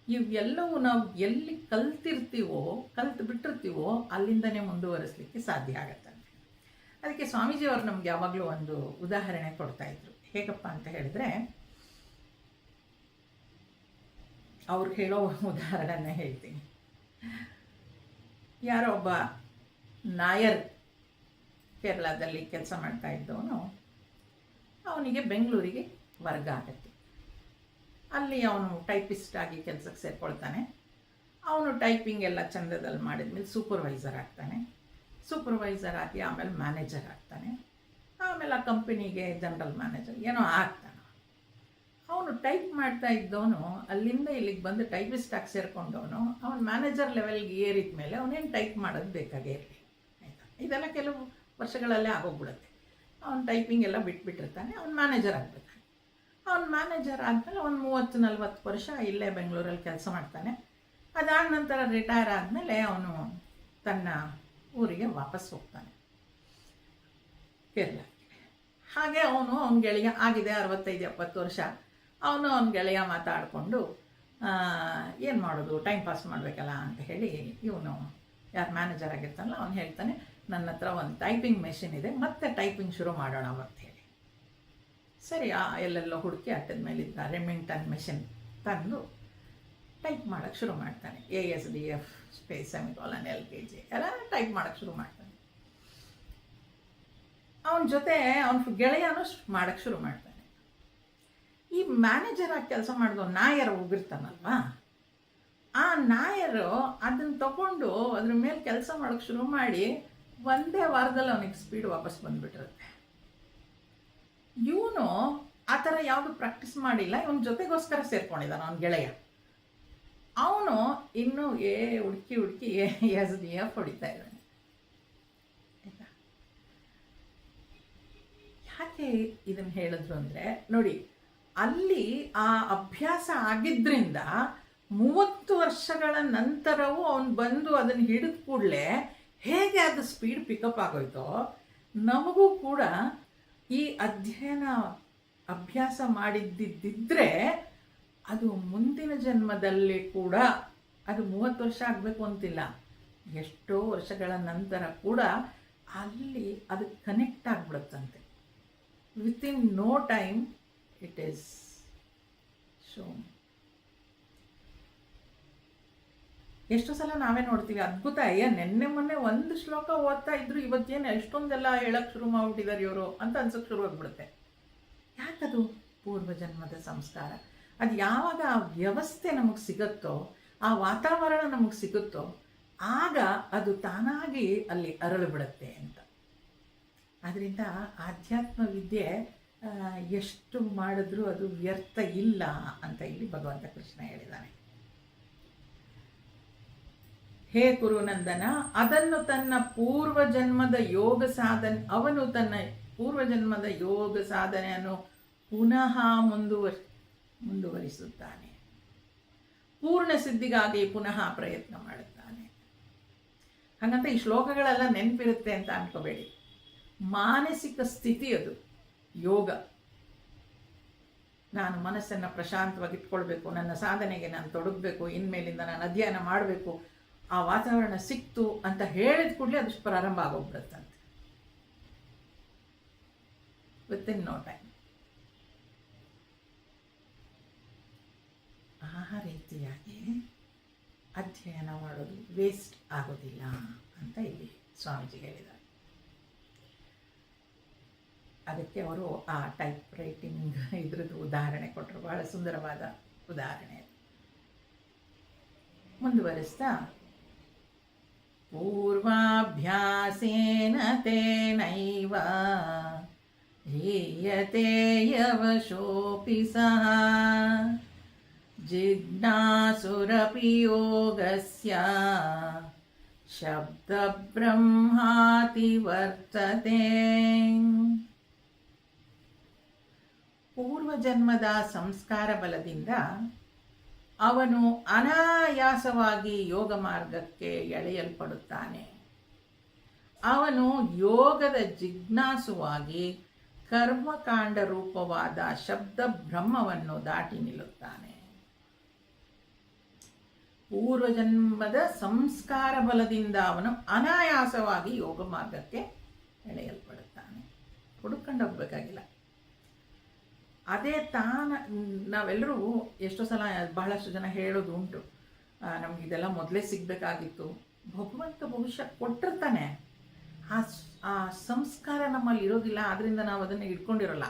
ಇವೆಲ್ಲವೂ ನಾವು ಎಲ್ಲಿ ಕಲ್ತು ಬಿಟ್ಟಿರ್ತೀವೋ ಅಲ್ಲಿಂದನೇ ಮುಂದುವರಿಸಲಿಕ್ಕೆ ಸಾಧ್ಯ ಆಗತ್ತಂತೆ. ಅದಕ್ಕೆ ಸ್ವಾಮೀಜಿಯವರು ನಮ್ಗೆ ಯಾವಾಗಲೂ ಒಂದು ಉದಾಹರಣೆ ಕೊಡ್ತಾ ಇದ್ರು. ಹೇಗಪ್ಪ ಅಂತ ಹೇಳಿದ್ರೆ, ಅವ್ರು ಹೇಳೋ ಉದಾಹರಣೆ ಹೇಳ್ತೀನಿ. ಯಾರೋ ಒಬ್ಬ ನಾಯರ್ ಕೇರಳದಲ್ಲಿ ಕೆಲಸ ಮಾಡ್ತಾ ಇದ್ದವನು, ಅವನಿಗೆ ಬೆಂಗಳೂರಿಗೆ ವರ್ಗ ಆಗುತ್ತೆ. ಅಲ್ಲಿ ಅವನು ಟೈಪಿಸ್ಟ್ ಆಗಿ ಕೆಲಸಕ್ಕೆ ಸೇರ್ಕೊಳ್ತಾನೆ. ಅವನು ಟೈಪಿಂಗ್ ಎಲ್ಲ ಚಂದದಲ್ಲಿ ಮಾಡಿದ್ಮೇಲೆ ಸೂಪರ್ವೈಸರ್ ಆಗ್ತಾನೆ. ಸೂಪರ್ವೈಸರ್ ಆಗಿ ಆಮೇಲೆ ಮ್ಯಾನೇಜರ್ ಆಗ್ತಾನೆ. ಆಮೇಲೆ ಆ ಕಂಪನಿಗೆ ಜನರಲ್ ಮ್ಯಾನೇಜರ್ ಏನೋ ಆಗ್ತಾನೆ. ಅವನು ಟೈಪ್ ಮಾಡ್ತಾ ಇದ್ದವನು ಅಲ್ಲಿಂದ ಇಲ್ಲಿಗೆ ಬಂದು ಟೈಪಿಸ್ಟ್ ಆಗಿ ಸೇರಿಕೊಂಡವನು ಅವನು ಮ್ಯಾನೇಜರ್ ಲೆವೆಲ್ಗೆ ಏರಿದ ಮೇಲೆ ಅವನೇನು ಟೈಪ್ ಮಾಡೋದು ಬೇಕಾಗೇ ಇರಲಿ, ಆಯಿತಾ. ಇದೆಲ್ಲ ಕೆಲವು ವರ್ಷಗಳಲ್ಲೇ ಆಗೋಗ್ಬಿಡುತ್ತೆ. ಅವನು ಟೈಪಿಂಗ್ ಎಲ್ಲ ಬಿಟ್ಬಿಟ್ಟಿರ್ತಾನೆ. ಅವನು ಮ್ಯಾನೇಜರ್ ಆಗಬೇಕಾನೆ. ಅವನು ಮ್ಯಾನೇಜರ್ ಆದಮೇಲೆ ಒಂದು 30-40 ವರ್ಷ ಇಲ್ಲೇ ಬೆಂಗಳೂರಲ್ಲಿ ಕೆಲಸ ಮಾಡ್ತಾನೆ. ಅದಾದ ನಂತರ ರಿಟೈರ್ ಆದಮೇಲೆ ಅವನು ತನ್ನ ಊರಿಗೆ ವಾಪಸ್ ಹೋಗ್ತಾನೆ, ಕೇರಳಕ್ಕೆ. ಹಾಗೆ ಅವನ ಗೆಳೆಯ ಆಗಿದೆ 65-70 ವರ್ಷ. ಅವನ ಗೆಳೆಯ ಮಾತಾಡಿಕೊಂಡು ಏನು ಮಾಡೋದು, ಟೈಮ್ ಪಾಸ್ ಮಾಡಬೇಕಲ್ಲ ಅಂತ ಹೇಳಿ ಇವನು ಯಾರು ಮ್ಯಾನೇಜರ್ ಆಗಿರ್ತಾನಲ್ಲ ಅವನು ಹೇಳ್ತಾನೆ, ನನ್ನ ಹತ್ರ ಒಂದು ಟೈಪಿಂಗ್ ಮೆಷಿನ್ ಇದೆ, ಮತ್ತೆ ಟೈಪಿಂಗ್ ಶುರು ಮಾಡೋಣ ಅಂತ ಹೇಳಿ. ಸರಿ, ಎಲ್ಲೆಲ್ಲೋ ಹುಡುಕಿ ಅಟ್ಟದ ಮೇಲಿದ್ದ ರೆಮಿಂಗ್ಟನ್ ಮೆಷಿನ್ ತಂದು ಟೈಪ್ ಮಾಡೋಕ್ಕೆ ಶುರು ಮಾಡ್ತಾನೆ. ASDF ಸ್ಪೇಸ್ ಸೆಮಿಕೋಲನ್ LKG ಎಲ್ಲ ಟೈಪ್ ಮಾಡೋಕ್ಕೆ ಶುರು ಮಾಡ್ತಾನೆ. ಅವನ ಜೊತೆ ಅವನ ಗೆಳೆಯನೂ ಮಾಡೋಕ್ಕೆ ಶುರು ಮಾಡ್ತಾನೆ. ಈ ಮ್ಯಾನೇಜರ್ ಆಗಿ ಕೆಲಸ ಮಾಡಿದವ ನಾಯರು ಹೋಗಿರ್ತಾನಲ್ವಾ, ಆ ನಾಯರು ಅದನ್ನು ತಗೊಂಡು ಅದ್ರ ಮೇಲೆ ಕೆಲಸ ಮಾಡೋಕ್ಕೆ ಶುರು ಮಾಡಿ ಒಂದೇ ವಾರದಲ್ಲಿ ಅವನಿಗೆ ಸ್ಪೀಡ್ ವಾಪಸ್ ಬಂದುಬಿಟ್ಟಿರುತ್ತೆ. ಇವನು ಆ ಥರ ಯಾವುದು ಪ್ರಾಕ್ಟೀಸ್ ಮಾಡಿಲ್ಲ, ಇವನ ಜೊತೆಗೋಸ್ಕರ ಸೇರ್ಕೊಂಡಿದ್ದಾನೆ ಅವನ ಗೆಳೆಯ. ಅವನು ಇನ್ನೂ ಹುಡುಕಿ ASDF ಹೊಡಿತಾ ಇದ್ದಾನೆ. ಆಯಿತಾ? ಯಾಕೆ ಇದನ್ನು ಹೇಳಿದ್ರು ಅಂದರೆ ನೋಡಿ, ಅಲ್ಲಿ ಆ ಅಭ್ಯಾಸ ಆಗಿದ್ದರಿಂದ 30 ವರ್ಷಗಳ ನಂತರವೂ ಅವನು ಬಂದು ಅದನ್ನು ಹಿಡಿದ ಕೂಡಲೇ ಹೇಗೆ ಅದು ಸ್ಪೀಡ್ ಪಿಕಪ್ ಆಗೋಯ್ತೋ, ನಮಗೂ ಕೂಡ ಈ ಅಧ್ಯಯನ ಅಭ್ಯಾಸ ಮಾಡಿದ್ದಿದ್ದರೆ ಅದು ಮುಂದಿನ ಜನ್ಮದಲ್ಲಿ ಕೂಡ ಅದು 30 ವರ್ಷ ಆಗಬೇಕು ಅಂತಿಲ್ಲ, ಎಷ್ಟೋ ವರ್ಷಗಳ ನಂತರ ಕೂಡ ಅಲ್ಲಿ ಅದು ಕನೆಕ್ಟ್ ಆಗಿಬಿಡುತ್ತಂತೆ. Within no time it is shown. ಎಷ್ಟೋ ಸಲ ನಾವೇ ನೋಡ್ತೀವಿ, ಅದ್ಭುತ, ನೆನ್ನೆ ಮೊನ್ನೆ ಒಂದು ಶ್ಲೋಕ ಓದ್ತಾ ಇದ್ರು, ಇವತ್ತೇನು ಎಷ್ಟೊಂದೆಲ್ಲ ಹೇಳಕ್ಕೆ ಶುರು ಮಾಡಿಬಿಟ್ಟಿದ್ದಾರೆ ಇವರು ಅಂತ ಅನ್ಸೋಕ್ಕೆ ಶುರು ಆಗಿಬಿಡುತ್ತೆ. ಯಾಕದು? ಪೂರ್ವಜನ್ಮದ ಸಂಸ್ಕಾರ. ಅದು ಯಾವಾಗ ಆ ವ್ಯವಸ್ಥೆ ನಮಗೆ ಸಿಗುತ್ತೋ, ಆ ವಾತಾವರಣ ನಮಗೆ ಸಿಗುತ್ತೋ, ಆಗ ಅದು ತಾನಾಗಿ ಅಲ್ಲಿ ಅರಳು ಬಿಡುತ್ತೆ ಅಂತ. ಆದ್ದರಿಂದ ಆಧ್ಯಾತ್ಮ ವಿದ್ಯೆ ಎಷ್ಟು ಮಾಡಿದ್ರೂ ಅದು ವ್ಯರ್ಥ ಇಲ್ಲ ಅಂತ ಇಲ್ಲಿ ಭಗವಂತ ಕೃಷ್ಣ ಹೇಳಿದ್ದಾನೆ. ಹೇ ಕುರುನಂದನ, ಅದನ್ನು ತನ್ನ ಪೂರ್ವಜನ್ಮದ ಯೋಗ ಸಾಧನೆ ಅವನು ತನ್ನ ಪೂರ್ವಜನ್ಮದ ಯೋಗ ಸಾಧನೆಯನ್ನು ಪುನಃ ಮುಂದುವರಿಸುತ್ತಾನೆ. ಪೂರ್ಣ ಸಿದ್ಧಿಗಾಗಿ ಪುನಃ ಪ್ರಯತ್ನ ಮಾಡುತ್ತಾನೆ. ಹಾಗಂತ ಈ ಶ್ಲೋಕಗಳೆಲ್ಲ ನೆನಪಿರುತ್ತೆ ಅಂತ ಅನ್ಕೋಬೇಡಿ. ಮಾನಸಿಕ ಸ್ಥಿತಿ ಅದು ಯೋಗ. ನಾನು ಮನಸ್ಸನ್ನು ಪ್ರಶಾಂತವಾಗಿ ಇಟ್ಕೊಳ್ಬೇಕು, ನನ್ನ ಸಾಧನೆಗೆ ನಾನು ತೊಡಗಬೇಕು, ಇನ್ಮೇಲಿಂದ ನಾನು ಅಧ್ಯಯನ ಮಾಡಬೇಕು, ಆ ವಾತಾವರಣ ಸಿಕ್ತು ಅಂತ ಹೇಳಿದ ಕೂಡಲೇ ಅದು ಪ್ರಾರಂಭ ಆಗೋಗ್ಬಿಡುತ್ತಂತೆ ವಿತಿನ್ ನೋ ಟೈಮ್. ಆ ರೀತಿಯಾಗಿ ಅಧ್ಯಯನ ಮಾಡೋದು ವೇಸ್ಟ್ ಆಗೋದಿಲ್ಲ ಅಂತ ಇಲ್ಲಿ ಸ್ವಾಮೀಜಿ ಹೇಳಿದ್ದಾರೆ. ಅದಕ್ಕೆ ಅವರು ಆ ಟೈಪ್ ರೈಟಿಂಗ್ ಇದ್ರದ್ದು ಉದಾಹರಣೆ ಕೊಟ್ಟರು, ಬಹಳ ಸುಂದರವಾದ ಉದಾಹರಣೆ. ಮುಂದುವರಿಸ್ತಾ, ಪೂರ್ವಾಭ್ಯಾಸೇನ ತೇನೈವ ಹೀಯತೆ ಯವಶೋಪಿ ಸಹ ಜಿಜ್ಞಾಸುರಪಿ ಯೋಗಸ್ಯ ಶಬ್ದ ಬ್ರಹ್ಮಾತಿ ವರ್ತತೆ. ಪೂರ್ವಜನ್ಮದ ಸಂಸ್ಕಾರ ಬಲದಿಂದ ಅವನು ಅನಾಯಾಸವಾಗಿ ಯೋಗ ಮಾರ್ಗಕ್ಕೆ ಎಳೆಯಲ್ಪಡುತ್ತಾನೆ. ಅವನು ಯೋಗದ ಜಿಜ್ಞಾಸುವಾಗಿ ಕರ್ಮಕಾಂಡ ರೂಪವಾದ ಶಬ್ದ ಬ್ರಹ್ಮವನ್ನು ದಾಟಿ ನಿಲ್ಲುತ್ತಾನೆ. ಪೂರ್ವಜನ್ಮದ ಸಂಸ್ಕಾರ ಬಲದಿಂದ ಅವನು ಅನಾಯಾಸವಾಗಿ ಯೋಗ ಮಾರ್ಗಕ್ಕೆ ಎಳೆಯಲ್ಪಡುತ್ತಾನೆ. ಹುಡುಕೊಂಡು ಹೋಗ್ಬೇಕಾಗಿಲ್ಲ. ಅದೇ ನಾವೆಲ್ಲರೂ ಎಷ್ಟೋ ಸಲ ಬಹಳಷ್ಟು ಜನ ಹೇಳೋದು ಉಂಟು, ನಮ್ಗೆ ಇದೆಲ್ಲ ಮೊದಲೇ ಸಿಗಬೇಕಾಗಿತ್ತು. ಭಗವಂತ ಬಹುಶಃ ಕೊಟ್ಟಿರ್ತಾನೆ, ಆ ಸಂಸ್ಕಾರ ನಮ್ಮಲ್ಲಿ ಇರೋದಿಲ್ಲ, ಆದ್ದರಿಂದ ನಾವು ಅದನ್ನು ಇಟ್ಕೊಂಡಿರಲ್ಲ.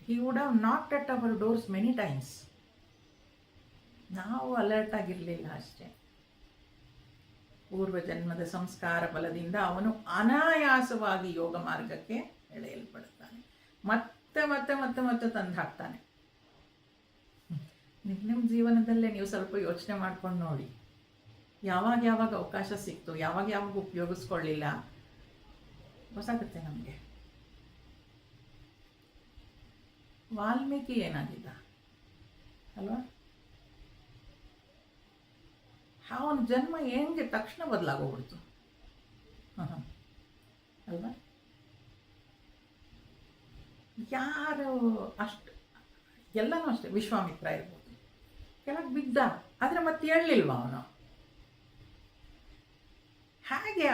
He would have knocked at our doors many times. ನಾವು ಅಲರ್ಟ್ ಆಗಿರಲಿಲ್ಲ ಅಷ್ಟೇ. ಪೂರ್ವಜನ್ಮದ ಸಂಸ್ಕಾರ ಬಲದಿಂದ ಅವನು ಅನಾಯಾಸವಾಗಿ ಯೋಗ ಮಾರ್ಗಕ್ಕೆ ಎಳೆಯಲ್ಪಡುತ್ತಾನೆ. ಮತ್ತೆ ಮತ್ತೆ ಮತ್ತೆ ಮತ್ತೆ ತಂದು ಹಾಕ್ತಾನೆ. ನಿಮ್ಮ ಜೀವನದಲ್ಲೇ ನೀವು ಸ್ವಲ್ಪ ಯೋಚನೆ ಮಾಡ್ಕೊಂಡು ನೋಡಿ, ಯಾವಾಗ ಅವಕಾಶ ಸಿಕ್ತು, ಯಾವಾಗ ಉಪಯೋಗಿಸ್ಕೊಳ್ಳಿಲ್ಲ, ಹೊಸಾಗುತ್ತೆ ನಮಗೆ. ವಾಲ್ಮೀಕಿ ಏನಾಗಿದ್ದ ಅಲ್ವಾ? ಅವನ ಜನ್ಮ ಹೆಂಗೆ ತಕ್ಷಣ ಬದಲಾಗೋಗ್ಬಿಡ್ತು ಅಲ್ವಾ? ಯಾರು ಅಷ್ಟು ಎಲ್ಲನೂ ಅಷ್ಟೇ. ವಿಶ್ವಾಮಿತ್ರ ಇರ್ಬೋದು, ಕೆಳಗೆ ಬಿದ್ದ, ಆದರೆ ಮತ್ತೆ ಹೇಳಲಿಲ್ವ ಅವನು? ಹೇಗೆ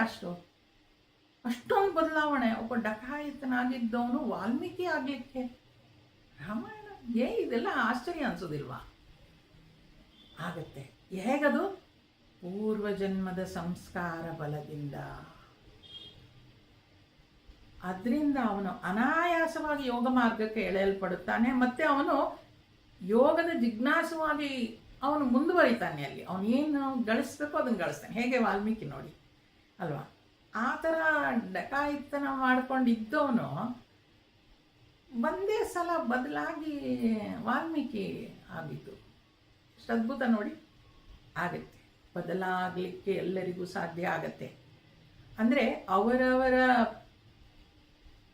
ಅಷ್ಟೊಂದು ಬದಲಾವಣೆ? ಒಬ್ಬ ಡಕಾಯಿತನಾಗಿದ್ದವನು ವಾಲ್ಮೀಕಿ ಆಗಲಿಕ್ಕೆ ರಾಮಾಯಣ ಇದೆಲ್ಲ ಆಶ್ಚರ್ಯ ಅನ್ಸೋದಿಲ್ವಾ? ಆಗತ್ತೆ. ಹೇಗದು? ಪೂರ್ವಜನ್ಮದ ಸಂಸ್ಕಾರ ಬಲದಿಂದ. ಅದರಿಂದ ಅವನು ಅನಾಯಾಸವಾಗಿ ಯೋಗ ಮಾರ್ಗಕ್ಕೆ ಎಳೆಯಲ್ಪಡುತ್ತಾನೆ. ಮತ್ತು ಅವನು ಯೋಗದ ಜಿಜ್ಞಾಸುವಾಗಿ ಅವನು ಮುಂದುವರಿತಾನೆ. ಅಲ್ಲಿ ಅವನು ಏನು ಗಳಿಸ್ಬೇಕೋ ಅದನ್ನು ಗಳಿಸ್ತಾನೆ. ಹೇಗೆ ವಾಲ್ಮೀಕಿ ನೋಡಿ ಅಲ್ವಾ? ಆ ಥರ ಡಕಾಯಿತನ ಮಾಡ್ಕೊಂಡಿದ್ದವನು ಒಂದೇ ಸಲ ಬದಲಾಗಿ ವಾಲ್ಮೀಕಿ ಆಗಿದ್ದು. ಎಷ್ಟು ಅದ್ಭುತ ನೋಡಿ. ಆಗತ್ತೆ, ಬದಲಾಗಲಿಕ್ಕೆ ಎಲ್ಲರಿಗೂ ಸಾಧ್ಯ ಆಗತ್ತೆ. ಅಂದರೆ ಅವರವರ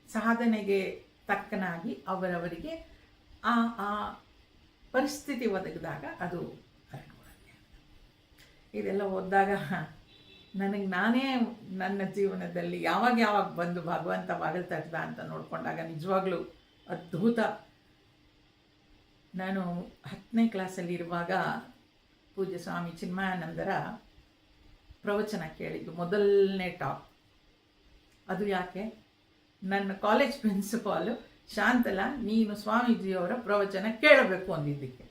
ಸಾಧನೆಗೆ ತಕ್ಕನಾಗಿ ಅವರವರಿಗೆ ಆ ಪರಿಸ್ಥಿತಿ ಒದಗಿದಾಗ ಅದು ಅರಳುತ್ತೆ. ಇದೆಲ್ಲ ಓದಿದಾಗ ನಾನೇ ನನ್ನ ಜೀವನದಲ್ಲಿ ಯಾವಾಗ ಬಂದು ಭಗವಂತ ಬಾಗಿಲು ತಟ್ಟದ ಅಂತ ನೋಡಿಕೊಂಡಾಗ ನಿಜವಾಗ್ಲೂ ಅದ್ಭುತ. ನಾನು 10ನೇ ಕ್ಲಾಸಲ್ಲಿ ಇರುವಾಗ ಪೂಜ್ಯ ಸ್ವಾಮಿ ಚಿನ್ಮಯಾನಂದರ ಪ್ರವಚನ ಕೇಳಿದ್ದು, ಮೊದಲನೇ ಟಾಪ್. ಅದು ಯಾಕೆ? ನನ್ನ ಕಾಲೇಜ್ ಪ್ರಿನ್ಸಿಪಾಲು ಶಾಂತಲಾ, ನೀನು ಸ್ವಾಮೀಜಿಯವರ ಪ್ರವಚನ ಕೇಳಬೇಕು ಅಂದಿದ್ದಕ್ಕೆ.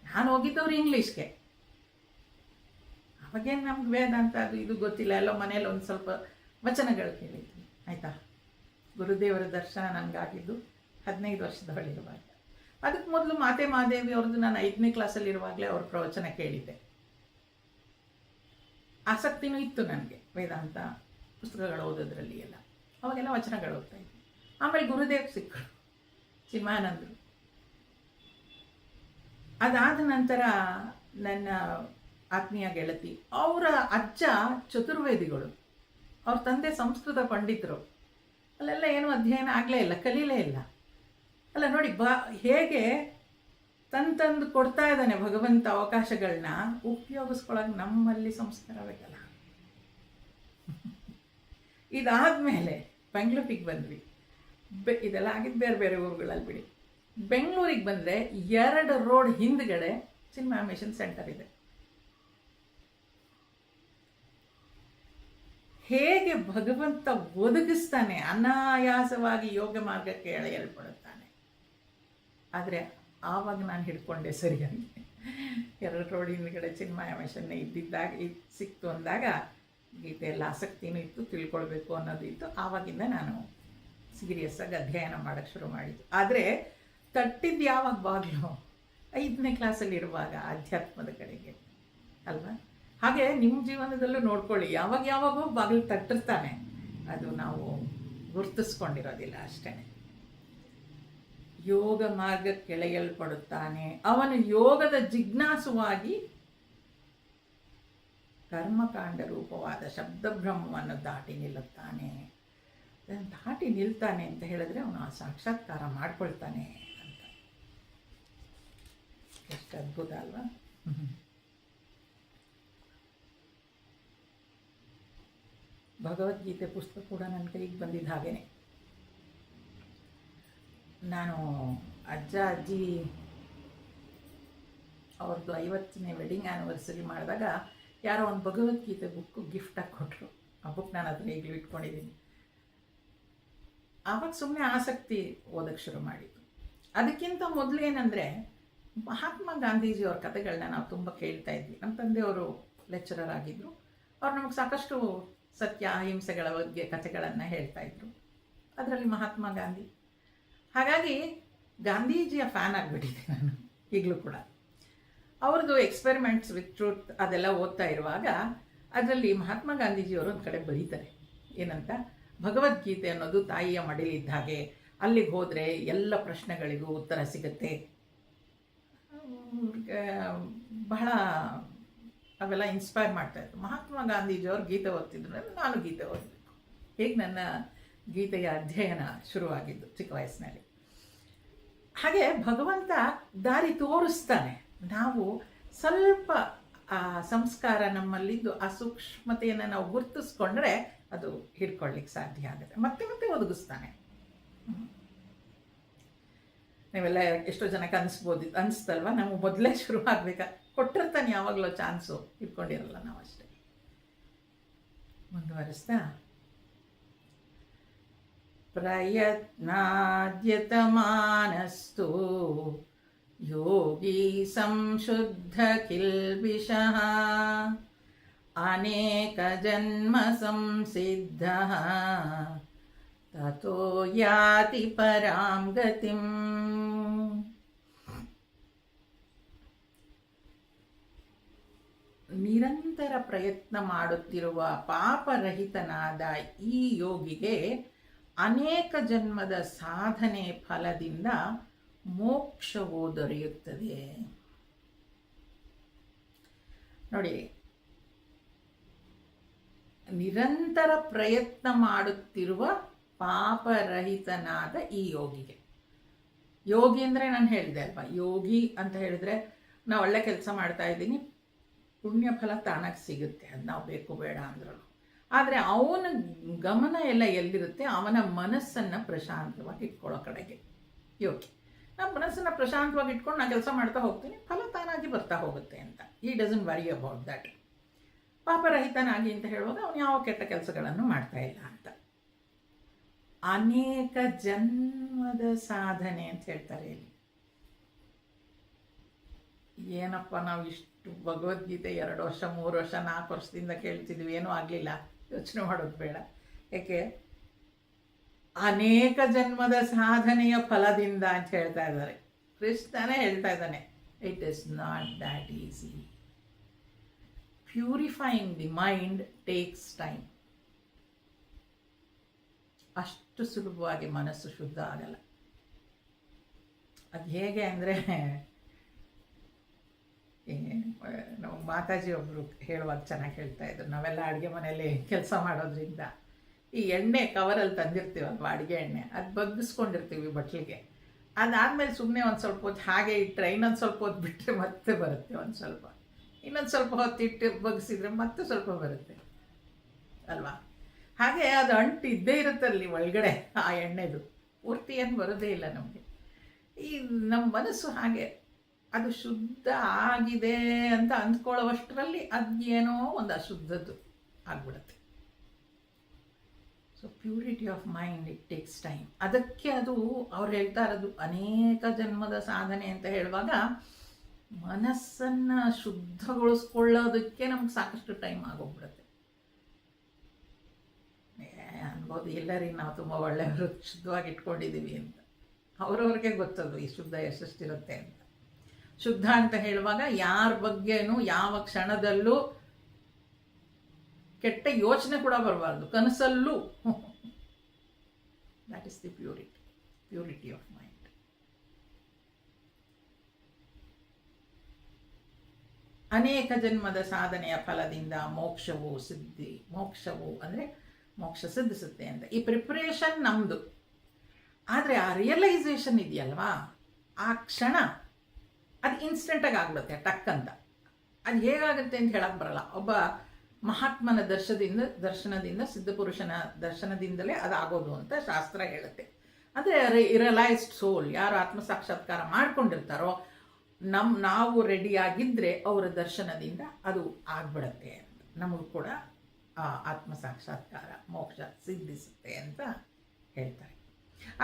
ನಾನು ಹೋಗಿದ್ದವ್ರು ಇಂಗ್ಲೀಷ್ಗೆ. ಅವಾಗೇನು ನಮ್ಗೆ ವೇದಾಂತ ಅದು ಇದು ಗೊತ್ತಿಲ್ಲ. ಎಲ್ಲೋ ಮನೇಲಿ ಒಂದು ಸ್ವಲ್ಪ ವಚನಗಳು ಕೇಳಿದ್ವಿ, ಆಯಿತಾ. ಗುರುದೇವರ ದರ್ಶನ ನನಗಾಗಿದ್ದು 15 ವರ್ಷದವಳಿರುವಾಗ. ಅದಕ್ಕೆ ಮೊದಲು ಮಾತೆ ಮಹಾದೇವಿ ಅವ್ರದ್ದು ನಾನು 5ನೇ ಕ್ಲಾಸಲ್ಲಿರುವಾಗಲೇ ಅವ್ರ ಪ್ರವಚನ ಕೇಳಿದ್ದೆ. ಆಸಕ್ತಿನೂ ಇತ್ತು ನನಗೆ ವೇದಾಂತ ಪುಸ್ತಕಗಳು ಓದೋದ್ರಲ್ಲಿ ಎಲ್ಲ. ಅವಾಗೆಲ್ಲ ವಚನಗಳು ಓದ್ತಾ ಇದ್ವಿ. ಆಮೇಲೆ ಗುರುದೇವ್ ಸಿಕ್ಕರು, ಚಿನ್ಮಾನಂದರು. ಅದಾದ ನಂತರ ನನ್ನ ಆತ್ಮೀಯ ಗೆಳತಿ, ಅವರ ಅಜ್ಜ ಚತುರ್ವೇದಿಗಳು, ಅವ್ರ ತಂದೆ ಸಂಸ್ಕೃತ ಪಂಡಿತರು. ಅಲ್ಲೆಲ್ಲ ಏನು ಅಧ್ಯಯನ ಆಗಲೇ ಇಲ್ಲ, ಕಲೀಲೇ ಇಲ್ಲ. ಅಲ್ಲ ನೋಡಿ, ಹೇಗೆ ತಂದು ಕೊಡ್ತಾ ಇದ್ದಾನೆ ಭಗವಂತ ಅವಕಾಶಗಳನ್ನ, ಉಪಯೋಗಿಸ್ಕೊಳಕ್ಕೆ ನಮ್ಮಲ್ಲಿ ಸಂಸ್ಕಾರ ಬೇಕಲ್ಲ. ಇದಾದಮೇಲೆ ಬೆಂಗಳೂರಿಗೆ ಬಂದ್ವಿ. ಇದೆಲ್ಲ ಆಗಿದ್ದು ಬೇರೆ ಬೇರೆ ಊರುಗಳಲ್ಲಿ ಬಿಡಿ. ಬೆಂಗಳೂರಿಗೆ ಬಂದರೆ 2 ರೋಡ್ ಹಿಂದ್ಗಡೆ ಚಿನ್ಮಯ ಸೆಂಟರ್ ಇದೆ. ಹೇಗೆ ಭಗವಂತ ಒದಗಿಸ್ತಾನೆ, ಅನಾಯಾಸವಾಗಿ ಯೋಗ ಮಾರ್ಗಕ್ಕೆ ಎಳೆಯಲ್ಪಡುತ್ತಾನೆ. ಆದರೆ ಆವಾಗ ನಾನು ಹಿಡ್ಕೊಂಡೆ ಸರಿಯಾಗಿ. 2 ರೋಡ್ ಹಿಂದ್ಗಡೆ ಚಿನ್ಮಯ ಮಿಷನ್ನೇ ಇದ್ದಿದ್ದಾಗ ಸಿಕ್ತು ಅಂದಾಗ ಗೀತೆಯಲ್ಲಿ ಆಸಕ್ತಿನೂ ಇತ್ತು, ತಿಳ್ಕೊಳ್ಬೇಕು ಅನ್ನೋದು ಇತ್ತು. ಆವಾಗಿಂದ ನಾನು ಸೀರಿಯಸ್ಸಾಗಿ ಅಧ್ಯಯನ ಮಾಡೋಕ್ಕೆ ಶುರು ಮಾಡಿದ್ದು. ಆದರೆ ತಟ್ಟಿದ್ದು ಯಾವಾಗ ಬಾಗಿಲು 5ನೇ ಕ್ಲಾಸಲ್ಲಿ ಇರುವಾಗ ಆಧ್ಯಾತ್ಮದ ಕಡೆಗೆ ಅಲ್ವಾ. ಹಾಗೆ ನಿಮ್ಮ ಜೀವನದಲ್ಲೂ ನೋಡ್ಕೊಳ್ಳಿ, ಯಾವಾಗೋ ಬಾಗಿಲು ತಟ್ಟಿರ್ತಾನೆ, ಅದು ನಾವು ಗುರುತಿಸ್ಕೊಂಡಿರೋದಿಲ್ಲ ಅಷ್ಟೇ. ಯೋಗ ಮಾರ್ಗಕ್ಕೆ ಎಳೆಯಲ್ಪಡುತ್ತಾನೆ. ಅವನು ಯೋಗದ ಜಿಜ್ಞಾಸುವಾಗಿ ಕರ್ಮಕಾಂಡ ರೂಪವಾದ ಶಬ್ದಬ್ರಹ್ಮವನ್ನು ದಾಟಿ ನಿಲ್ಲುತ್ತಾನೆ. ದಾಟಿ ನಿಲ್ತಾನೆ ಅಂತ ಹೇಳಿದ್ರೆ ಅವನು ಆ ಸಾಕ್ಷಾತ್ಕಾರ ಮಾಡ್ಕೊಳ್ತಾನೆ ಅಂತ. ಎಷ್ಟು ಅದ್ಭುತ ಅಲ್ವಾ. ಭಗವದ್ಗೀತೆ ಪುಸ್ತಕ ಕೂಡ ನನ್ನ ಕೈಗೆ ಬಂದಿದ್ದ ಹಾಗೇನೆ. ನಾನು ಅಜ್ಜ ಅಜ್ಜಿ ಅವ್ರದ್ದು 50ನೇ ವೆಡ್ಡಿಂಗ್ ಆ್ಯನಿವರ್ಸರಿ ಮಾಡಿದಾಗ ಯಾರೋ ಒಂದು ಭಗವದ್ಗೀತೆ ಬುಕ್ಕು ಗಿಫ್ಟಾಗಿ ಕೊಟ್ಟರು. ಆ ಬುಕ್ ನಾನು ಅದನ್ನ ಈಗಲೂ ಇಟ್ಕೊಂಡಿದ್ದೀನಿ. ಆವಾಗ ಸುಮ್ಮನೆ ಆಸಕ್ತಿ ಓದಕ್ಕೆ ಶುರು ಮಾಡಿದ್ದು. ಅದಕ್ಕಿಂತ ಮೊದಲು ಏನಂದರೆ, ಮಹಾತ್ಮ ಗಾಂಧೀಜಿಯವ್ರ ಕಥೆಗಳನ್ನ ನಾವು ತುಂಬ ಕೇಳ್ತಾ ಇದ್ವಿ. ನಮ್ಮ ತಂದೆಯವರು ಲೆಕ್ಚರರ್ ಆಗಿದ್ದರು. ಅವ್ರು ನಮಗೆ ಸಾಕಷ್ಟು ಸತ್ಯ ಅಹಿಂಸೆಗಳ ಬಗ್ಗೆ ಕಥೆಗಳನ್ನು ಹೇಳ್ತಾಯಿದ್ರು. ಅದರಲ್ಲಿ ಮಹಾತ್ಮ ಗಾಂಧಿ. ಹಾಗಾಗಿ ಗಾಂಧೀಜಿಯ ಫ್ಯಾನ್ ಆಗಿಬಿಟ್ಟಿದ್ದೆ ನಾನು ಈಗಲೂ ಕೂಡ. ಅವ್ರದ್ದು ಎಕ್ಸ್ಪೆರಿಮೆಂಟ್ಸ್ ವಿತ್ ಟ್ರೂತ್ ಅದೆಲ್ಲ ಓದ್ತಾ ಇರುವಾಗ ಅದರಲ್ಲಿ ಮಹಾತ್ಮ ಗಾಂಧೀಜಿಯವರು ಒಂದು ಕಡೆ ಬರೀತಾರೆ, ಏನಂತ, ಭಗವದ್ಗೀತೆ ಅನ್ನೋದು ತಾಯಿಯ ಮಡಿಲಿದ್ದ ಹಾಗೆ, ಅಲ್ಲಿಗೆ ಹೋದರೆ ಎಲ್ಲ ಪ್ರಶ್ನೆಗಳಿಗೂ ಉತ್ತರ ಸಿಗುತ್ತೆ. ಬಹಳ ಅವೆಲ್ಲ ಇನ್ಸ್ಪೈರ್ ಮಾಡ್ತಾಯಿತ್ತು. ಮಹಾತ್ಮ ಗಾಂಧೀಜಿಯವರು ಗೀತೆ ಓದ್ತಿದ್ರು, ನಾನು ಗೀತೆ ಓದಬೇಕು. ಹೇಗೆ ನನ್ನ ಗೀತೆಯ ಅಧ್ಯಯನ ಶುರುವಾಗಿದ್ದು ಚಿಕ್ಕ ವಯಸ್ಸಿನಲ್ಲಿ. ಹಾಗೆ ಭಗವಂತ ದಾರಿ ತೋರಿಸ್ತಾನೆ. ನಾವು ಸ್ವಲ್ಪ ಆ ಸಂಸ್ಕಾರ ನಮ್ಮಲ್ಲಿದ್ದು ಆ ಸೂಕ್ಷ್ಮತೆಯನ್ನು ನಾವು ಗುರುತಿಸ್ಕೊಂಡ್ರೆ ಅದು ಹಿಡ್ಕೊಳ್ಳಿಕ್ಕೆ ಸಾಧ್ಯ ಆಗುತ್ತೆ. ಮತ್ತೆ ಮತ್ತೆ ಒದಗಿಸ್ತಾನೆ. ನೀವೆಲ್ಲ ಎಷ್ಟೋ ಜನಕ್ಕೆ ಅನಿಸ್ತಲ್ವ, ನಮಗೆ ಮೊದಲೇ ಶುರು ಆಗಬೇಕಾ, ಕೊಟ್ಟಿರ್ತಾನೆ ಯಾವಾಗಲೂ ಚಾನ್ಸು, ಇಟ್ಕೊಂಡಿರಲ್ಲ ನಾವು ಅಷ್ಟೇ. ಮುಂದುವರಿಸ್ತಾ, ಪ್ರಯತ್ನಾದ್ಯತಮಾನಸ್ತು ಯೋಗಿ ಸಂಶುದ್ಧ ಕಿಲ್ಬಿಷಃ ಅನೇಕ ಜನ್ಮ ಸಂಸಿದ್ಧಃ ತತೋ ಯಾತಿ ಪರಾಂ ಗತಿಂ. ನಿರಂತರ ಪ್ರಯತ್ನ ಮಾಡುತ್ತಿರುವ ಪಾಪರಹಿತನಾದ ಈ ಯೋಗಿಗೆ ಅನೇಕ ಜನ್ಮದ ಸಾಧನೆ ಫಲದಿಂದ ಮೋಕ್ಷವು ದೊರೆಯುತ್ತದೆ. ನೋಡಿ, ನಿರಂತರ ಪ್ರಯತ್ನ ಮಾಡುತ್ತಿರುವ ಪಾಪರಹಿತನಾದ ಈ ಯೋಗಿಗೆ, ಯೋಗಿ ಅಂದರೆ ನಾನು ಹೇಳಿದೆ ಅಲ್ವಾ, ಯೋಗಿ ಅಂತ ಹೇಳಿದ್ರೆ ನಾವು ಒಳ್ಳೆ ಕೆಲಸ ಮಾಡ್ತಾ ಇದ್ದೀನಿ, ಪುಣ್ಯ ಫಲ ತಾನಾಗಿ ಸಿಗುತ್ತೆ, ಅದು ನಾವು ಬೇಕು ಬೇಡ ಅಂದ್ರೂ. ಆದರೆ ಅವನ ಗಮನ ಎಲ್ಲ ಎಲ್ಲಿರುತ್ತೆ, ಅವನ ಮನಸ್ಸನ್ನು ಪ್ರಶಾಂತವಾಗಿ ಇಟ್ಕೊಳ್ಳೋ ಕಡೆಗೆ ಯೋಗಿ. ನಾನು ಮನಸ್ಸನ್ನು ಪ್ರಶಾಂತವಾಗಿ ಇಟ್ಕೊಂಡು ನಾನು ಕೆಲಸ ಮಾಡ್ತಾ ಹೋಗ್ತೀನಿ, ಫಲ ತಾನಾಗಿ ಬರ್ತಾ ಹೋಗುತ್ತೆ ಅಂತ. ಈ ಡಸಂಟ್ ವರಿ ಅಬೌಟ್ ದ್ಯಾಟ್. ಪಾಪರಹಿತನಾಗಿ ಅಂತ ಹೇಳುವಾಗ ಅವನು ಯಾವ ಕೆಟ್ಟ ಕೆಲಸಗಳನ್ನು ಮಾಡ್ತಾ ಇಲ್ಲ ಅಂತ. ಅನೇಕ ಜನ್ಮದ ಸಾಧನೆ ಅಂತ ಹೇಳ್ತಾರೆ ಇಲ್ಲಿ. ಏನಪ್ಪ, ನಾವು ಇಷ್ಟು ಭಗವದ್ಗೀತೆ 2 ವರ್ಷ 3 ವರ್ಷ 4 ವರ್ಷದಿಂದ ಕೇಳ್ತಿದ್ವಿ, ಏನೂ ಆಗಲಿಲ್ಲ, ಯೋಚನೆ ಮಾಡೋದು ಬೇಡ. ಏಕೆ, ಅನೇಕ ಜನ್ಮದ ಸಾಧನೆಯ ಫಲದಿಂದ ಅಂತ ಹೇಳ್ತಾ ಇದ್ದಾರೆ. ಕೃಷ್ಣನೇ ಹೇಳ್ತಾ ಇದ್ದಾನೆ, it is not that easy. Purifying the mind takes time. ಅಷ್ಟು ಅಷ್ಟು ಸುಲಭವಾಗಿ ಮನಸ್ಸು ಶುದ್ಧ ಆಗಲ್ಲ. ಅದು ಹೇಗೆ ಅಂದರೆ, ನಾವು ಮಾತಾಜಿ ಒಬ್ಬರು ಹೇಳುವಾಗ ಚೆನ್ನಾಗಿ ಹೇಳ್ತಾ ಇದ್ರು, ನಾವೆಲ್ಲ ಅಡುಗೆ ಮನೆಯಲ್ಲಿ ಕೆಲಸ ಮಾಡೋದ್ರಿಂದ ಈ ಎಣ್ಣೆ ಕವರಲ್ಲಿ ತಂದಿರ್ತೀವಲ್ವ ಅಡುಗೆ ಎಣ್ಣೆ, ಅದು ಬಗ್ಗಿಸ್ಕೊಂಡಿರ್ತೀವಿ ಬಟ್ಲಿಗೆ. ಅದಾದಮೇಲೆ ಸುಮ್ಮನೆ ಒಂದು ಸ್ವಲ್ಪ ಹೊತ್ತು ಹಾಗೆ ಇಟ್ಟರೆ ಇನ್ನೊಂದು ಸ್ವಲ್ಪ ಹೊತ್ತು ಬಿಟ್ಟರೆ ಮತ್ತೆ ಬರುತ್ತೆ ಒಂದು ಸ್ವಲ್ಪ, ಇನ್ನೊಂದು ಸ್ವಲ್ಪ ಹೊತ್ತು ಇಟ್ಟು ಬಗ್ಗಿಸಿದ್ರೆ ಮತ್ತೆ ಸ್ವಲ್ಪ ಬರುತ್ತೆ ಅಲ್ವಾ. ಹಾಗೆ ಅದು ಅಂಟು ಇದ್ದೇ ಇರುತ್ತಲ್ಲಿ ಒಳಗಡೆ ಆ ಎಣ್ಣೆದು, ಪೂರ್ತಿ ಏನು ಬರೋದೇ ಇಲ್ಲ ನಮಗೆ. ಈ ನಮ್ಮ ಮನಸ್ಸು ಹಾಗೆ, ಅದು ಶುದ್ಧ ಆಗಿದೆ ಅಂತ ಅಂದ್ಕೊಳ್ಳೋವಷ್ಟರಲ್ಲಿ ಅದೇನೋ ಒಂದು ಅಶುದ್ಧದ್ದು ಆಗ್ಬಿಡುತ್ತೆ. So purity of mind it takes time. ಅದಕ್ಕೆ ಅದು ಅವ್ರು ಹೇಳ್ತಾ ಇರೋದು ಅನೇಕ ಜನ್ಮದ ಸಾಧನೆ ಅಂತ ಹೇಳುವಾಗ, ಮನಸ್ಸನ್ನು ಶುದ್ಧಗೊಳಿಸ್ಕೊಳ್ಳೋದಕ್ಕೆ ನಮ್ಗೆ ಸಾಕಷ್ಟು ಟೈಮ್ ಆಗೋಗ್ಬಿಡುತ್ತೆ. ಅನ್ಬೋದು ಎಲ್ಲರಿ ನಾವು ತುಂಬ ಒಳ್ಳೆಯವರು, ಶುದ್ಧವಾಗಿ ಇಟ್ಕೊಂಡಿದ್ದೀವಿ ಅಂತ. ಅವ್ರವ್ರಿಗೆ ಗೊತ್ತದು ಈ ಶುದ್ಧ ಎಷ್ಟೆಷ್ಟಿರುತ್ತೆ ಅಂತ. ಶುದ್ಧ ಅಂತ ಹೇಳುವಾಗ ಯಾರ ಬಗ್ಗೆನೂ ಯಾವ ಕ್ಷಣದಲ್ಲೂ ಕೆಟ್ಟ ಯೋಚನೆ ಕೂಡ ಬರಬಾರ್ದು, ಕನಸಲ್ಲೂ. That is the purity of mind. ಅನೇಕ ಜನ್ಮದ ಸಾಧನೆಯ ಫಲದಿಂದ ಮೋಕ್ಷವು ಅಂದರೆ ಮೋಕ್ಷ ಸಿದ್ಧಿಸುತ್ತೆ ಅಂತ. ಈ ಪ್ರಿಪ್ರೇಷನ್ ನಮ್ಮದು, ಆದರೆ ಆ ರಿಯಲೈಸೇಷನ್ ಇದೆಯಲ್ವಾ, ಆ ಕ್ಷಣ ಅದು ಇನ್ಸ್ಟೆಂಟಾಗಿ ಆಗ್ಬಿಡುತ್ತೆ ಟಕ್ ಅಂತ. ಅದು ಹೇಗಾಗುತ್ತೆ ಅಂತ ಹೇಳಕ್ಕೆ ಬರಲ್ಲ. ಒಬ್ಬ ಮಹಾತ್ಮನ ದರ್ಶನದಿಂದ ಸಿದ್ಧಪುರುಷನ ದರ್ಶನದಿಂದಲೇ ಅದಾಗೋದು ಅಂತ ಶಾಸ್ತ್ರ ಹೇಳುತ್ತೆ. ಅಂದರೆ ರಿಯಲೈಸ್ಡ್ ಸೋಲ್ ಯಾರು ಆತ್ಮ ಸಾಕ್ಷಾತ್ಕಾರ ಮಾಡ್ಕೊಂಡಿರ್ತಾರೋ, ನಾವು ರೆಡಿಯಾಗಿದ್ದರೆ ಅವರ ದರ್ಶನದಿಂದ ಅದು ಆಗ್ಬಿಡತ್ತೆ ಅಂತ. ನಮಗೂ ಕೂಡ ಆತ್ಮ ಸಾಕ್ಷಾತ್ಕಾರ ಮೋಕ್ಷ ಸಿದ್ಧಿಸುತ್ತೆ ಅಂತ ಹೇಳ್ತಾರೆ.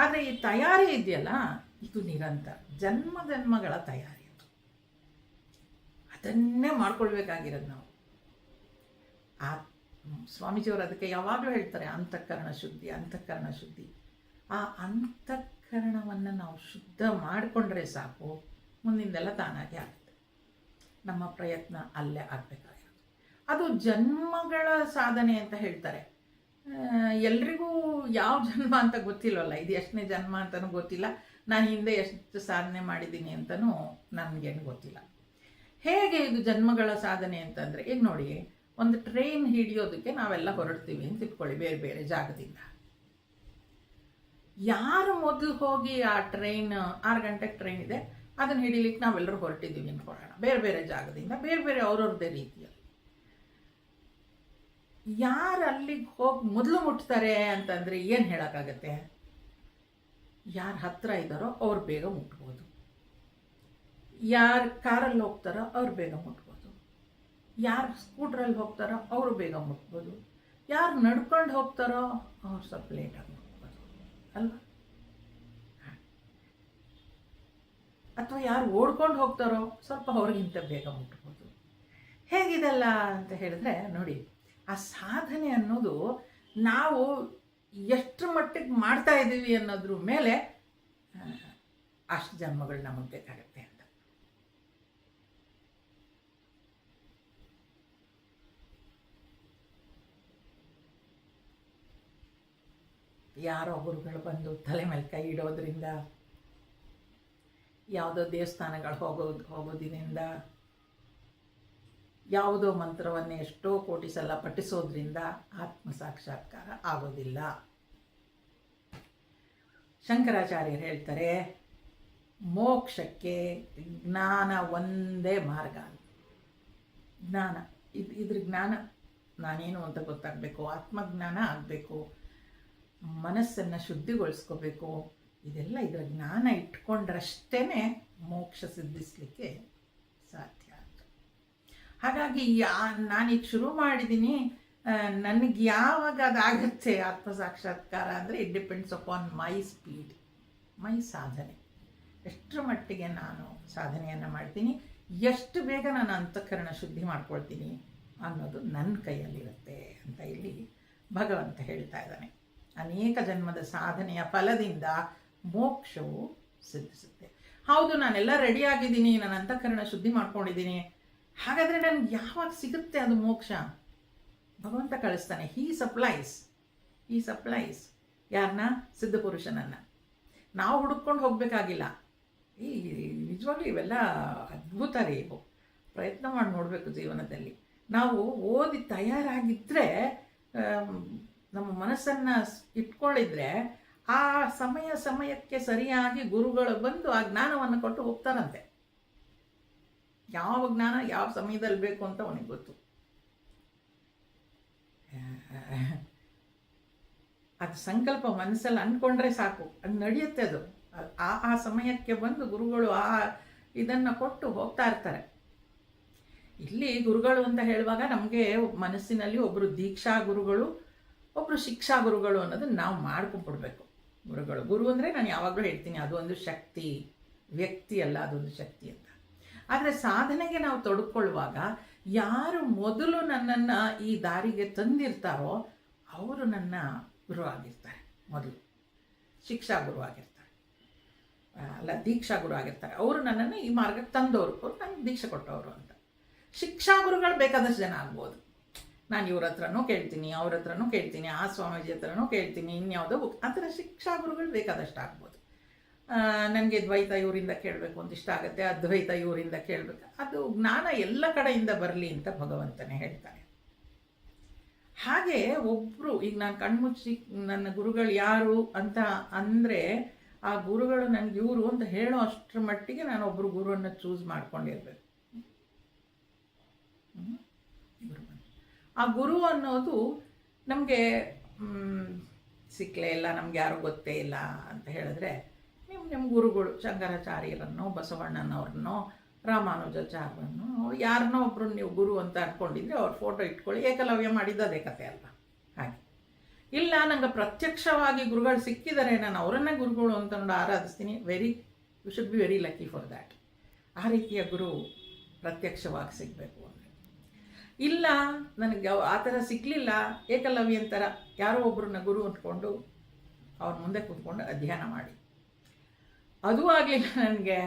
ಆದರೆ ಈ ತಯಾರಿ ಇದೆಯಲ್ಲ, ಇದು ನಿರಂತರ ಜನ್ಮಗಳ ತಯಾರಿ. ಅದನ್ನೇ ಮಾಡ್ಕೊಳ್ಬೇಕಾಗಿರೋದು ನಾವು. ಸ್ವಾಮೀಜಿಯವರು ಅದಕ್ಕೆ ಯಾವಾಗಲೂ ಹೇಳ್ತಾರೆ, ಅಂತಃಕರಣ ಶುದ್ಧಿ. ಆ ಅಂತಃಕರಣವನ್ನು ನಾವು ಶುದ್ಧ ಮಾಡಿಕೊಂಡ್ರೆ ಸಾಕು, ಮುಂದಿಂದೆಲ್ಲ ತಾನಾಗಿ ಆಗುತ್ತೆ. ನಮ್ಮ ಪ್ರಯತ್ನ ಅಲ್ಲೇ ಆಗಬೇಕಾಗಿರೋದು. ಅದು ಜನ್ಮಗಳ ಸಾಧನೆ ಅಂತ ಹೇಳ್ತಾರೆ. ಎಲ್ರಿಗೂ ಯಾವ ಜನ್ಮ ಅಂತ ಗೊತ್ತಿಲ್ಲವಲ್ಲ, ಇದು ಎಷ್ಟನೇ ಜನ್ಮ ಅಂತಲೂ ಗೊತ್ತಿಲ್ಲ, ನಾನು ಹಿಂದೆ ಎಷ್ಟು ಸಾಧನೆ ಮಾಡಿದ್ದೀನಿ ಅಂತಲೂ ನನಗೇನು ಗೊತ್ತಿಲ್ಲ. ಹೇಗೆ ಇದು ಜನ್ಮಗಳ ಸಾಧನೆ ಅಂತಂದರೆ, ಈಗ ನೋಡಿ, ಒಂದು ಟ್ರೈನ್ ಹಿಡಿಯೋದಕ್ಕೆ ನಾವೆಲ್ಲ ಹೊರಡ್ತೀವಿ ಅಂತ ಇಟ್ಕೊಳ್ಳಿ, ಬೇರೆ ಬೇರೆ ಜಾಗದಿಂದ. ಯಾರು ಮೊದಲು ಹೋಗಿ ಆ ಟ್ರೈನ್ 6 ಗಂಟೆಗೆ ಟ್ರೈನ್ ಇದೆ, ಅದನ್ನು ಹಿಡಿಲಿಕ್ಕೆ ನಾವೆಲ್ಲರೂ ಹೊರಟಿದ್ದೀವಿ ಅಂದ್ಕೊಳ್ಳೋಣ, ಬೇರೆ ಬೇರೆ ಜಾಗದಿಂದ, ಬೇರೆ ಬೇರೆ ಅವ್ರವ್ರದ್ದೇ ರೀತಿಯಲ್ಲಿ. ಯಾರು ಅಲ್ಲಿಗೆ ಹೋಗಿ ಮೊದಲು ಮುಟ್ತಾರೆ ಅಂತಂದರೆ ಏನು ಹೇಳೋಕ್ಕಾಗತ್ತೆ? ಯಾರು ಹತ್ತಿರ ಇದ್ದಾರೋ ಅವ್ರು ಬೇಗ ಮುಟ್ಬೋದು, ಯಾರು ಕಾರಲ್ಲಿ ಹೋಗ್ತಾರೋ ಅವ್ರು ಬೇಗ ಮುಟ್ಬೋದು, ಯಾರು ಸ್ಕೂಟ್ರಲ್ಲಿ ಹೋಗ್ತಾರೋ ಅವರು ಬೇಗ ಮುಟ್ಬೋದು, ಯಾರು ನಡ್ಕೊಂಡು ಹೋಗ್ತಾರೋ ಅವ್ರು ಸ್ವಲ್ಪ ಲೇಟಾಗಿ ಮುಟ್ಬೋದು ಅಲ್ವಾ? ಅಥವಾ ಯಾರು ಓಡ್ಕೊಂಡು ಹೋಗ್ತಾರೋ ಸ್ವಲ್ಪ ಅವ್ರಿಗಿಂತ ಬೇಗ ಮುಟ್ಬೋದು. ಹೇಗಿದೆಲ್ಲ ಅಂತ ಹೇಳಿದ್ರೆ ನೋಡಿ, ಆ ಸಾಧನೆ ಅನ್ನೋದು ನಾವು ಎಷ್ಟು ಮಟ್ಟಿಗೆ ಮಾಡ್ತಾ ಇದ್ದೀವಿ ಅನ್ನೋದ್ರ ಮೇಲೆ ಅಷ್ಟು ಜನ್ಮಗಳು ನಮಗೆ ಬೇಕಾಗುತ್ತೆ ಅಂತ. ಯಾರೋ ಗುರುಗಳು ಬಂದು ತಲೆ ಮೇಲೆ ಕೈ ಇಡೋದ್ರಿಂದ, ಯಾವುದೋ ದೇವಸ್ಥಾನಗಳು ಹೋಗೋದ್ರಿಂದ, ಯಾವುದೋ ಮಂತ್ರವನ್ನು ಎಷ್ಟೋ ಕೋಟಿ ಸಲ ಪಠಿಸೋದ್ರಿಂದ ಆತ್ಮ ಸಾಕ್ಷಾತ್ಕಾರ ಆಗೋದಿಲ್ಲ. ಶಂಕರಾಚಾರ್ಯರು ಹೇಳ್ತಾರೆ, ಮೋಕ್ಷಕ್ಕೆ ಜ್ಞಾನ ಒಂದೇ ಮಾರ್ಗ. ಜ್ಞಾನ, ಇದ್ರ ಜ್ಞಾನ ನಾನೇನು ಅಂತ ಗೊತ್ತಾಗಬೇಕು, ಆತ್ಮಜ್ಞಾನ ಆಗಬೇಕು, ಮನಸ್ಸನ್ನು ಶುದ್ಧಿಗೊಳಿಸ್ಕೋಬೇಕು. ಇದೆಲ್ಲ ಇದರ ಜ್ಞಾನ ಇಟ್ಕೊಂಡ್ರಷ್ಟೇ ಮೋಕ್ಷ ಸಿದ್ಧಿಸಲಿಕ್ಕೆ ಸಾಧ್ಯ ಅಂತ. ಹಾಗಾಗಿ ನಾನೀಗ ಶುರು ಮಾಡಿದ್ದೀನಿ, ನನಗೆ ಯಾವಾಗ ಅದಾಗತ್ತೆ ಆತ್ಮ ಸಾಕ್ಷಾತ್ಕಾರ ಅಂದರೆ it depends upon my speed, my ಸಾಧನೆ. ಎಷ್ಟರ ಮಟ್ಟಿಗೆ ನಾನು ಸಾಧನೆಯನ್ನು ಮಾಡ್ತೀನಿ, ಎಷ್ಟು ಬೇಗ ನಾನು ಅಂತಃಕರಣ ಶುದ್ಧಿ ಮಾಡ್ಕೊಳ್ತೀನಿ ಅನ್ನೋದು ನನ್ನ ಕೈಯಲ್ಲಿರುತ್ತೆ ಅಂತ ಇಲ್ಲಿ ಭಗವಂತ ಹೇಳ್ತಾ ಇದ್ದಾನೆ. ಅನೇಕ ಜನ್ಮದ ಸಾಧನೆಯ ಫಲದಿಂದ ಮೋಕ್ಷವು ಸಿದ್ಧಿಸುತ್ತೆ. ಹೌದು, ನಾನೆಲ್ಲ ರೆಡಿಯಾಗಿದ್ದೀನಿ, ನಾನು ಅಂತಃಕರಣ ಶುದ್ಧಿ ಮಾಡ್ಕೊಂಡಿದ್ದೀನಿ, ಹಾಗಾದರೆ ನನಗೆ ಯಾವಾಗ ಸಿಗುತ್ತೆ ಅದು ಮೋಕ್ಷ? ಭಗವಂತ ಕಳಿಸ್ತಾನೆ. ಹೀ ಸಪ್ಲೈಸ್. ಯಾರನ್ನ? ಸಿದ್ಧಪುರುಷನನ್ನು. ನಾವು ಹುಡುಕೊಂಡು ಹೋಗಬೇಕಾಗಿಲ್ಲ. ಈ ನಿಜವಾಗ್ಲೂ ಇವೆಲ್ಲ ಅದ್ಭುತ ರೀ ಇವು. ಪ್ರಯತ್ನ ಮಾಡಿ ನೋಡಬೇಕು ಜೀವನದಲ್ಲಿ. ನಾವು ಓದಿ ತಯಾರಾಗಿದ್ದರೆ, ನಮ್ಮ ಮನಸ್ಸನ್ನು ಇಟ್ಕೊಂಡಿದ್ರೆ, ಆ ಸಮಯಕ್ಕೆ ಸರಿಯಾಗಿ ಗುರುಗಳು ಬಂದು ಆ ಜ್ಞಾನವನ್ನು ಕೊಟ್ಟು ಹೋಗ್ತಾರಂತೆ. ಯಾವ ಜ್ಞಾನ ಯಾವ ಸಮಯದಲ್ಲಿ ಬೇಕು ಅಂತ ಅವನಿಗೆ ಗೊತ್ತು. ಅದು ಸಂಕಲ್ಪ ಮನಸ್ಸಲ್ಲಿ ಅಂದ್ಕೊಂಡ್ರೆ ಸಾಕು, ಅದು ನಡೆಯುತ್ತೆ. ಅದು ಆ ಸಮಯಕ್ಕೆ ಬಂದು ಗುರುಗಳು ಇದನ್ನು ಕೊಟ್ಟು ಹೋಗ್ತಾ ಇರ್ತಾರೆ. ಇಲ್ಲಿ ಗುರುಗಳು ಅಂತ ಹೇಳುವಾಗ ನಮಗೆ ಮನಸ್ಸಿನಲ್ಲಿ ಒಬ್ಬರು ದೀಕ್ಷಾ ಗುರುಗಳು, ಒಬ್ಬರು ಶಿಕ್ಷಾ ಗುರುಗಳು ಅನ್ನೋದನ್ನು ನಾವು ಮಾಡ್ಕೊಂಡ್ಬಿಡ್ಬೇಕು. ಗುರು ಅಂದರೆ ನಾನು ಯಾವಾಗಲೂ ಹೇಳ್ತೀನಿ, ಅದು ಒಂದು ಶಕ್ತಿ, ವ್ಯಕ್ತಿ ಅಲ್ಲ, ಅದೊಂದು ಶಕ್ತಿ ಅಂತ. ಆದರೆ ಸಾಧನೆಗೆ ನಾವು ತೊಡ್ಕೊಳ್ಳುವಾಗ ಯಾರು ಮೊದಲು ನನ್ನನ್ನು ಈ ದಾರಿಗೆ ತಂದಿರ್ತಾರೋ ಅವರು ನನ್ನ ಗುರು ಆಗಿರ್ತಾರೆ. ಮೊದಲು ಶಿಕ್ಷಾ ಗುರು ಆಗಿರ್ತಾರೆ, ಅಲ್ಲ ದೀಕ್ಷಾ ಗುರು ಆಗಿರ್ತಾರೆ. ಅವರು ನನ್ನನ್ನು ಈ ಮಾರ್ಗಕ್ಕೆ ತಂದವರು, ಅವರು ನನಗೆ ದೀಕ್ಷೆ ಕೊಟ್ಟವರು ಅಂತ. ಶಿಕ್ಷಾ ಗುರುಗಳು ಬೇಕಾದಷ್ಟು ಜನ ಆಗ್ಬೋದು. ನಾನು ಇವ್ರ ಹತ್ರನೂ ಕೇಳ್ತೀನಿ, ಅವ್ರ ಹತ್ರನೂ ಕೇಳ್ತೀನಿ, ಆ ಸ್ವಾಮೀಜಿ ಹತ್ರನೂ ಕೇಳ್ತೀನಿ, ಇನ್ಯಾವುದೋ ಆ ಥರ ಶಿಕ್ಷಾ ಗುರುಗಳು ಬೇಕಾದಷ್ಟು ಆಗ್ಬೋದು. ನನಗೆ ದ್ವೈತ ಇವರಿಂದ ಕೇಳಬೇಕು ಅಂತ ಇಷ್ಟ ಆಗುತ್ತೆ, ಅದ್ವೈತ ಇವರಿಂದ ಕೇಳಬೇಕು. ಅದು ಜ್ಞಾನ ಎಲ್ಲ ಕಡೆಯಿಂದ ಬರಲಿ ಅಂತ ಭಗವಂತನೇ ಹೇಳ್ತಾನೆ. ಹಾಗೆ ಒಬ್ಬರು, ಈಗ ನಾನು ಕಣ್ಮುಚ್ಚಿ ನನ್ನ ಗುರುಗಳು ಯಾರು ಅಂತ ಅಂದರೆ, ಆ ಗುರುಗಳು ನನಗೆ ಇವರು ಅಂತ ಹೇಳೋ ಅಷ್ಟರ ಮಟ್ಟಿಗೆ ನಾನು ಒಬ್ಬರು ಗುರುವನ್ನು ಚೂಸ್ ಮಾಡ್ಕೊಂಡಿರ್ಬೇಕು. ಆ ಗುರು ಅನ್ನೋದು ನಮಗೆ ಸಿಕ್ಕಲೇ ಇಲ್ಲ, ನಮ್ಗೆ ಯಾರು ಗೊತ್ತೇ ಇಲ್ಲ ಅಂತ ಹೇಳಿದ್ರೆ, ನಿಮ್ಮ ಗುರುಗಳು ಶಂಕರಾಚಾರ್ಯರನ್ನೋ, ಬಸವಣ್ಣನವ್ರನ್ನೋ, ರಾಮಾನುಜಾಚಾರ್ಯರನ್ನೋ, ಯಾರನ್ನೋ ಒಬ್ಬರು ನೀವು ಗುರು ಅಂತ ಅಂದ್ಕೊಂಡಿದ್ರೆ ಅವ್ರ ಫೋಟೋ ಇಟ್ಕೊಳ್ಳಿ. ಏಕಲವ್ಯ ಮಾಡಿದ್ದು ಅದೇ ಕತೆ ಅಲ್ವಾ? ಹಾಗೆ ಇಲ್ಲ, ನಂಗೆ ಪ್ರತ್ಯಕ್ಷವಾಗಿ ಗುರುಗಳು ಸಿಕ್ಕಿದ್ದಾರೆ, ನಾನು ಅವರನ್ನೇ ಗುರುಗಳು ಅಂತಂದು ಆರಾಧಿಸ್ತೀನಿ. You should be very lucky for that. ಆ ರೀತಿಯ ಗುರು ಪ್ರತ್ಯಕ್ಷವಾಗಿ ಸಿಗಬೇಕು ಅಂದರೆ. ಇಲ್ಲ, ನನಗೆ ಆ ಥರ ಸಿಕ್ಕಲಿಲ್ಲ, ಏಕಲವ್ಯನ ಥರ ಯಾರೋ ಒಬ್ಬರನ್ನ ಗುರು ಅಂದ್ಕೊಂಡು ಅವ್ರ ಮುಂದೆ ಕೂತ್ಕೊಂಡು ಅಧ್ಯಯನ ಮಾಡಿ. ಅದೂ ಆಗಲಿಲ್ಲ ನನಗೆ,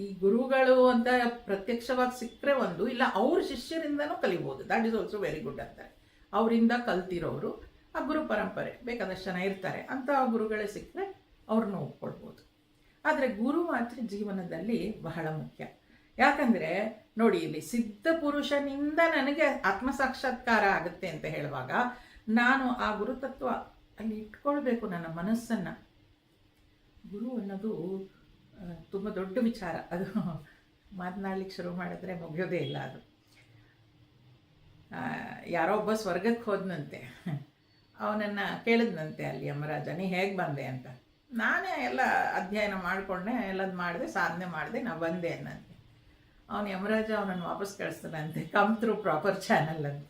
ಈ ಗುರುಗಳು ಅಂತ ಪ್ರತ್ಯಕ್ಷವಾಗಿ ಸಿಕ್ಕರೆ ಒಂದು, ಇಲ್ಲ ಅವ್ರ ಶಿಷ್ಯರಿಂದನೂ ಕಲಿಬೋದು. That is also very good ಅಂತಾರೆ. ಅವರಿಂದ ಕಲ್ತಿರೋರು, ಆ ಗುರು ಪರಂಪರೆ ಬೇಕಾದಷ್ಟು ಜನ ಇರ್ತಾರೆ, ಅಂಥ ಗುರುಗಳೇ ಸಿಕ್ಕರೆ ಅವ್ರನ್ನ ಒಪ್ಕೊಳ್ಬೋದು. ಆದರೆ ಗುರು ಮಾತ್ರ ಜೀವನದಲ್ಲಿ ಬಹಳ ಮುಖ್ಯ. ಯಾಕಂದರೆ ನೋಡಿ, ಇಲ್ಲಿ ಸಿದ್ಧ ಪುರುಷನಿಂದ ನನಗೆ ಆತ್ಮಸಾಕ್ಷಾತ್ಕಾರ ಆಗುತ್ತೆ ಅಂತ ಹೇಳುವಾಗ ನಾನು ಆ ಗುರುತತ್ವ ಅಲ್ಲಿ ಇಟ್ಕೊಳ್ಬೇಕು ನನ್ನ ಮನಸ್ಸನ್ನು. ಗುರು ಅನ್ನೋದು ತುಂಬ ದೊಡ್ಡ ವಿಚಾರ. ಅದು ಮಾತನಾಡ್ಲಿಕ್ಕೆ ಶುರು ಮಾಡಿದ್ರೆ ಮುಗಿಯೋದೇ ಇಲ್ಲ. ಅದು ಯಾರೋ ಒಬ್ಬ ಸ್ವರ್ಗಕ್ಕೆ ಹೋದನಂತೆ, ಅವನನ್ನು ಕೇಳಿದ್ನಂತೆ ಅಲ್ಲಿ ಯಮರಾಜ, ನೀ ಹೇಗೆ ಬಂದೆ ಅಂತ. ನಾನೇ ಎಲ್ಲ ಅಧ್ಯಯನ ಮಾಡಿಕೊಂಡೆ, ಎಲ್ಲದು ಮಾಡಿದೆ, ಸಾಧನೆ ಮಾಡಿದೆ, ನಾ ಬಂದೆ ಅನ್ನಂತೆ. ಅವನು ಯಮರಾಜ ಅವನನ್ನು ವಾಪಸ್ ಕಳಿಸ್ತಾನಂತೆ, ಕಮ್ ಥ್ರೂ ಪ್ರಾಪರ್ ಚಾನಲ್ ಅಂತ,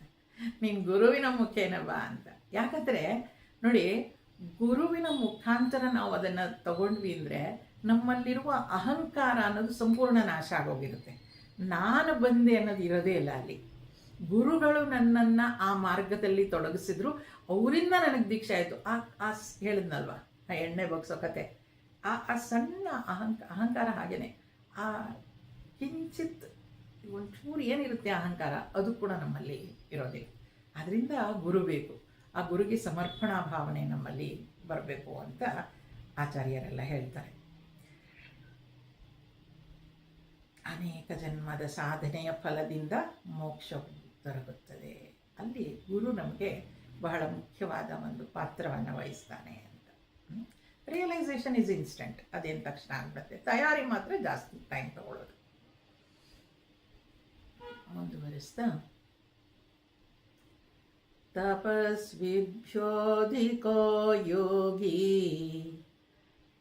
ನೀನು ಗುರುವಿನ ಮುಖೇನ ಬಾ ಅಂತ. ಯಾಕಂದರೆ ನೋಡಿ, ಗುರುವಿನ ಮುಖಾಂತರ ನಾವು ಅದನ್ನು ತಗೊಂಡ್ವಿ ಅಂದರೆ ನಮ್ಮಲ್ಲಿರುವ ಅಹಂಕಾರ ಅನ್ನೋದು ಸಂಪೂರ್ಣ ನಾಶ ಆಗೋಗಿರುತ್ತೆ. ನಾನು ಬಂದೆ ಅನ್ನೋದು ಇರೋದೇ ಇಲ್ಲ ಅಲ್ಲಿ. ಗುರುಗಳು ನನ್ನನ್ನು ಆ ಮಾರ್ಗದಲ್ಲಿ ತೊಡಗಿಸಿದ್ರು, ಅವರಿಂದ ನನಗೆ ದೀಕ್ಷೆ ಆಯಿತು. ಹೇಳಿದ್ನಲ್ವ ಆ ಎಣ್ಣೆ ಬಗ್ಸೋ ಕತೆ, ಆ ಸಣ್ಣ ಅಹಂಕಾರ ಹಾಗೇನೆ. ಆ ಕಿಂಚಿತ್ ಒಂಚೂರು ಏನಿರುತ್ತೆ ಅಹಂಕಾರ, ಅದು ಕೂಡ ನಮ್ಮಲ್ಲಿ ಇರೋದಿಲ್ಲ. ಅದರಿಂದ ಗುರು ಬೇಕು. ಆ ಗುರುಗೆ ಸಮರ್ಪಣಾ ಭಾವನೆ ನಮ್ಮಲ್ಲಿ ಬರಬೇಕು ಅಂತ ಆಚಾರ್ಯರೆಲ್ಲ ಹೇಳ್ತಾರೆ. ಅನೇಕ ಜನ್ಮದ ಸಾಧನೆಯ ಫಲದಿಂದ ಮೋಕ್ಷ ದೊರಕುತ್ತದೆ. ಅಲ್ಲಿ ಗುರು ನಮಗೆ ಬಹಳ ಮುಖ್ಯವಾದ ಒಂದು ಪಾತ್ರವನ್ನು ವಹಿಸ್ತಾನೆ ಅಂತ. ರಿಯಲೈಸೇಷನ್ ಇಸ್ ಇನ್ಸ್ಟೆಂಟ್, ಅದೇನು ತಕ್ಷಣ ಆಗ್ಬಿಡುತ್ತೆ. ತಯಾರಿ ಮಾತ್ರ ಜಾಸ್ತಿ ಟೈಮ್ ತಗೊಳ್ಳೋದು. ಮುಂದುವರಿಸ್ತಾ, ತಪಸ್ವಿಭ್ಯೋಧಿಕೋ ಯೋಗಿ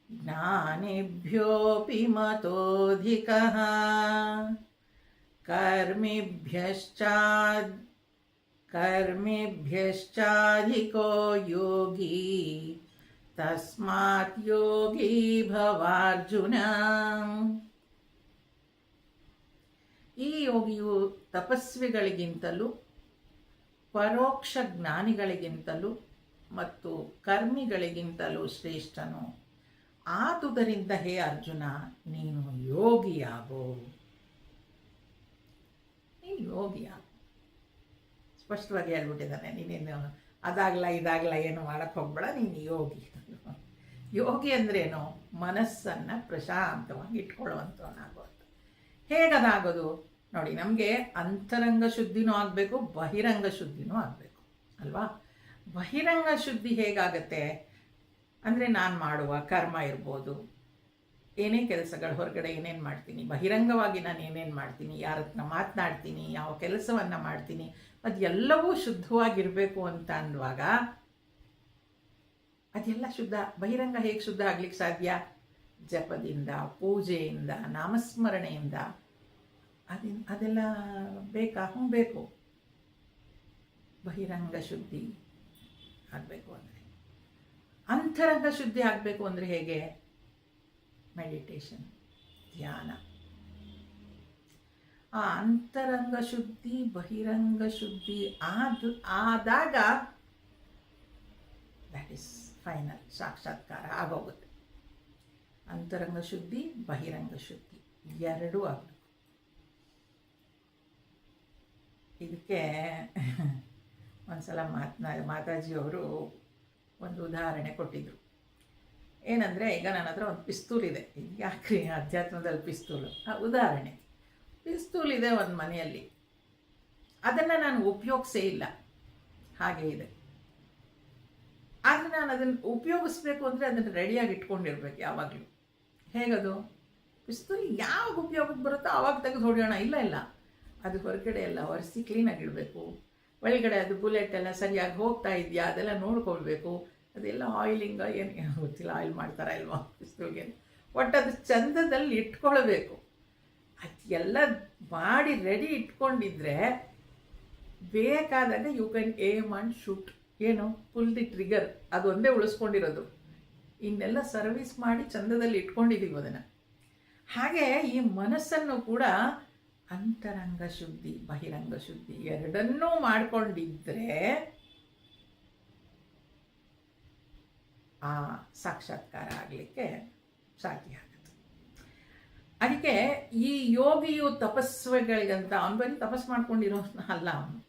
ಜ್ಞಾನಿಭ್ಯೋಪಿ ಮತೋಧಿಕಃ ಕರ್ಮಿಭ್ಯಶ್ಚಾಧಿಕೋ ಯೋಗಿ ತಸ್ಮಾತ್ ಯೋಗಿ ಭವಾರ್ಜುನ. ಈ ಯೋಗಿಯು ತಪಸ್ವಿಗಳಿಗಿಂತಲೂ ಪರೋಕ್ಷ ಜ್ಞಾನಿಗಳಿಗಿಂತಲೂ ಮತ್ತು ಕರ್ಮಿಗಳಿಗಿಂತಲೂ ಶ್ರೇಷ್ಠನು. ಆದುದರಿಂದ ಹೇ ಅರ್ಜುನ, ನೀನು ಯೋಗಿಯಾಗೋ. ನೀನು ಯೋಗಿಯಾಗು. ಸ್ಪಷ್ಟವಾಗಿ ಹೇಳ್ಬಿಟ್ಟಿದ್ದಾನೆ. ನೀನೇನು ಅದಾಗಲ್ಲ ಇದಾಗಲ್ಲ ಏನು ಮಾಡೋಕ್ಕೆ ಹೋಗ್ಬೇಡ, ನೀನು ಯೋಗಿ. ಯೋಗಿ ಅಂದ್ರೇನು? ಮನಸ್ಸನ್ನು ಪ್ರಶಾಂತವಾಗಿ ಇಟ್ಕೊಳ್ಳುವಂಥವನಾಗುವಂಥ. ಹೇಗದಾಗೋದು ನೋಡಿ, ನಮಗೆ ಅಂತರಂಗ ಶುದ್ಧಿನೂ ಆಗಬೇಕು, ಬಹಿರಂಗ ಶುದ್ಧಿನೂ ಆಗಬೇಕು ಅಲ್ವಾ? ಬಹಿರಂಗ ಶುದ್ಧಿ ಹೇಗಾಗತ್ತೆ ಅಂದರೆ, ನಾನು ಮಾಡುವ ಕರ್ಮ ಇರ್ಬೋದು, ಏನೇ ಕೆಲಸಗಳು ಹೊರಗಡೆ ಏನೇನು ಮಾಡ್ತೀನಿ, ಬಹಿರಂಗವಾಗಿ ನಾನು ಏನೇನು ಮಾಡ್ತೀನಿ, ಯಾರ ಹತ್ರ ಮಾತನಾಡ್ತೀನಿ, ಯಾವ ಕೆಲಸವನ್ನು ಮಾಡ್ತೀನಿ, ಅದೆಲ್ಲವೂ ಶುದ್ಧವಾಗಿರಬೇಕು ಅಂತ ಅನ್ನುವಾಗ ಅದೆಲ್ಲ ಶುದ್ಧ. ಬಹಿರಂಗ ಹೇಗೆ ಶುದ್ಧ ಆಗ್ಲಿಕ್ಕೆ ಸಾಧ್ಯ? ಜಪದಿಂದ, ಪೂಜೆಯಿಂದ, ನಾಮಸ್ಮರಣೆಯಿಂದ. ಅದೆಲ್ಲ ಬೇಕಾ? ಬೇಕು. ಬಹಿರಂಗ ಶುದ್ಧಿ ಆಗಬೇಕು ಅಂದರೆ. ಅಂತರಂಗ ಶುದ್ಧಿ ಆಗಬೇಕು ಅಂದರೆ ಹೇಗೆ? ಮೆಡಿಟೇಷನ್, ಧ್ಯಾನ. ಆ ಅಂತರಂಗ ಶುದ್ಧಿ ಬಹಿರಂಗ ಶುದ್ಧಿ ಆದಾಗ ದಟ್ ಈಸ್ ಫೈನಲ್ ಸಾಕ್ಷಾತ್ಕಾರ ಆಗೋಗುತ್ತೆ. ಅಂತರಂಗ ಶುದ್ಧಿ ಬಹಿರಂಗ ಶುದ್ಧಿ ಎರಡೂ ಆಗಬೇಕು. ಇದಕ್ಕೆ ಒಂದ್ಸಲ ಮಾತಾಜಿಯವರು ಒಂದು ಉದಾಹರಣೆ ಕೊಟ್ಟಿದ್ರು. ಏನಂದರೆ, ಈಗ ನನ್ನ ಹತ್ರ ಒಂದು ಪಿಸ್ತೂಲ್ ಇದೆ. ಯಾಕ್ರಿ ಅಧ್ಯಾತ್ಮದಲ್ಲಿ ಪಿಸ್ತೂಲು? ಉದಾಹರಣೆ, ಪಿಸ್ತೂಲ್ ಇದೆ ಒಂದು ಮನೆಯಲ್ಲಿ, ಅದನ್ನು ನಾನು ಉಪಯೋಗಿಸೇ ಇಲ್ಲ, ಹಾಗೇ ಇದೆ. ಆದರೆ ನಾನು ಅದನ್ನು ಉಪಯೋಗಿಸ್ಬೇಕು ಅಂದರೆ ಅದನ್ನು ರೆಡಿಯಾಗಿ ಇಟ್ಕೊಂಡಿರ್ಬೇಕು ಯಾವಾಗಲೂ. ಹೇಗದು? ಪಿಸ್ತೂಲ್ ಯಾವಾಗ ಉಪಯೋಗಕ್ಕೆ ಬರುತ್ತೋ ಆವಾಗ ತೆಗೆದು ಹೊಡೆಯೋಣ? ಇಲ್ಲ, ಅದು ಹೊರಗಡೆ ಎಲ್ಲ ಒರೆಸಿ ಕ್ಲೀನಾಗಿಡಬೇಕು. ಒಳಗಡೆ ಅದು ಬುಲೆಟ್ ಎಲ್ಲ ಸರಿಯಾಗಿ ಹೋಗ್ತಾ ಇದೆಯಾ ಅದೆಲ್ಲ ನೋಡ್ಕೊಳ್ಬೇಕು. ಅದೆಲ್ಲ ಆಯಿಲಿಂಗ ಏನು ಗೊತ್ತಿಲ್ಲ, ಆಯಿಲ್ ಮಾಡ್ತಾರಾ ಇಲ್ವಾ ಪಿಸ್ತೂಲ್ಗೆ. ಒಟ್ಟು ಅದು ಚಂದದಲ್ಲಿ ಇಟ್ಕೊಳ್ಬೇಕು. ಅದೆಲ್ಲ ಮಾಡಿ ರೆಡಿ ಇಟ್ಕೊಂಡಿದ್ರೆ ಬೇಕಾದಾಗ you can aim and shoot. ಏನು? Pull the trigger. ಅದು ಒಂದೇ ಉಳಿಸ್ಕೊಂಡಿರೋದು, ಇನ್ನೆಲ್ಲ ಸರ್ವಿಸ್ ಮಾಡಿ ಚಂದದಲ್ಲಿ ಇಟ್ಕೊಂಡಿದ್ದೀವಿ ಅದನ್ನು. ಹಾಗೆ ಈ ಮನಸ್ಸನ್ನು ಕೂಡ ಅಂತರಂಗ ಶುದ್ಧಿ ಬಹಿರಂಗ ಶುದ್ಧಿ ಎರಡನ್ನೂ ಮಾಡಿಕೊಂಡಿದ್ರೆ ಆ ಸಾಕ್ಷಾತ್ಕಾರ ಆಗಲಿಕ್ಕೆ ಸಾಧ್ಯ ಆಗುತ್ತೆ. ಅದಕ್ಕೆ ಈ ಯೋಗಿಯು ತಪಸ್ವಿಗಳಿಗಂತ ಅವನು ಬರೀ ತಪಸ್ಸು ಮಾಡ್ಕೊಂಡಿರೋ ಅಲ್ಲ, ಅವನು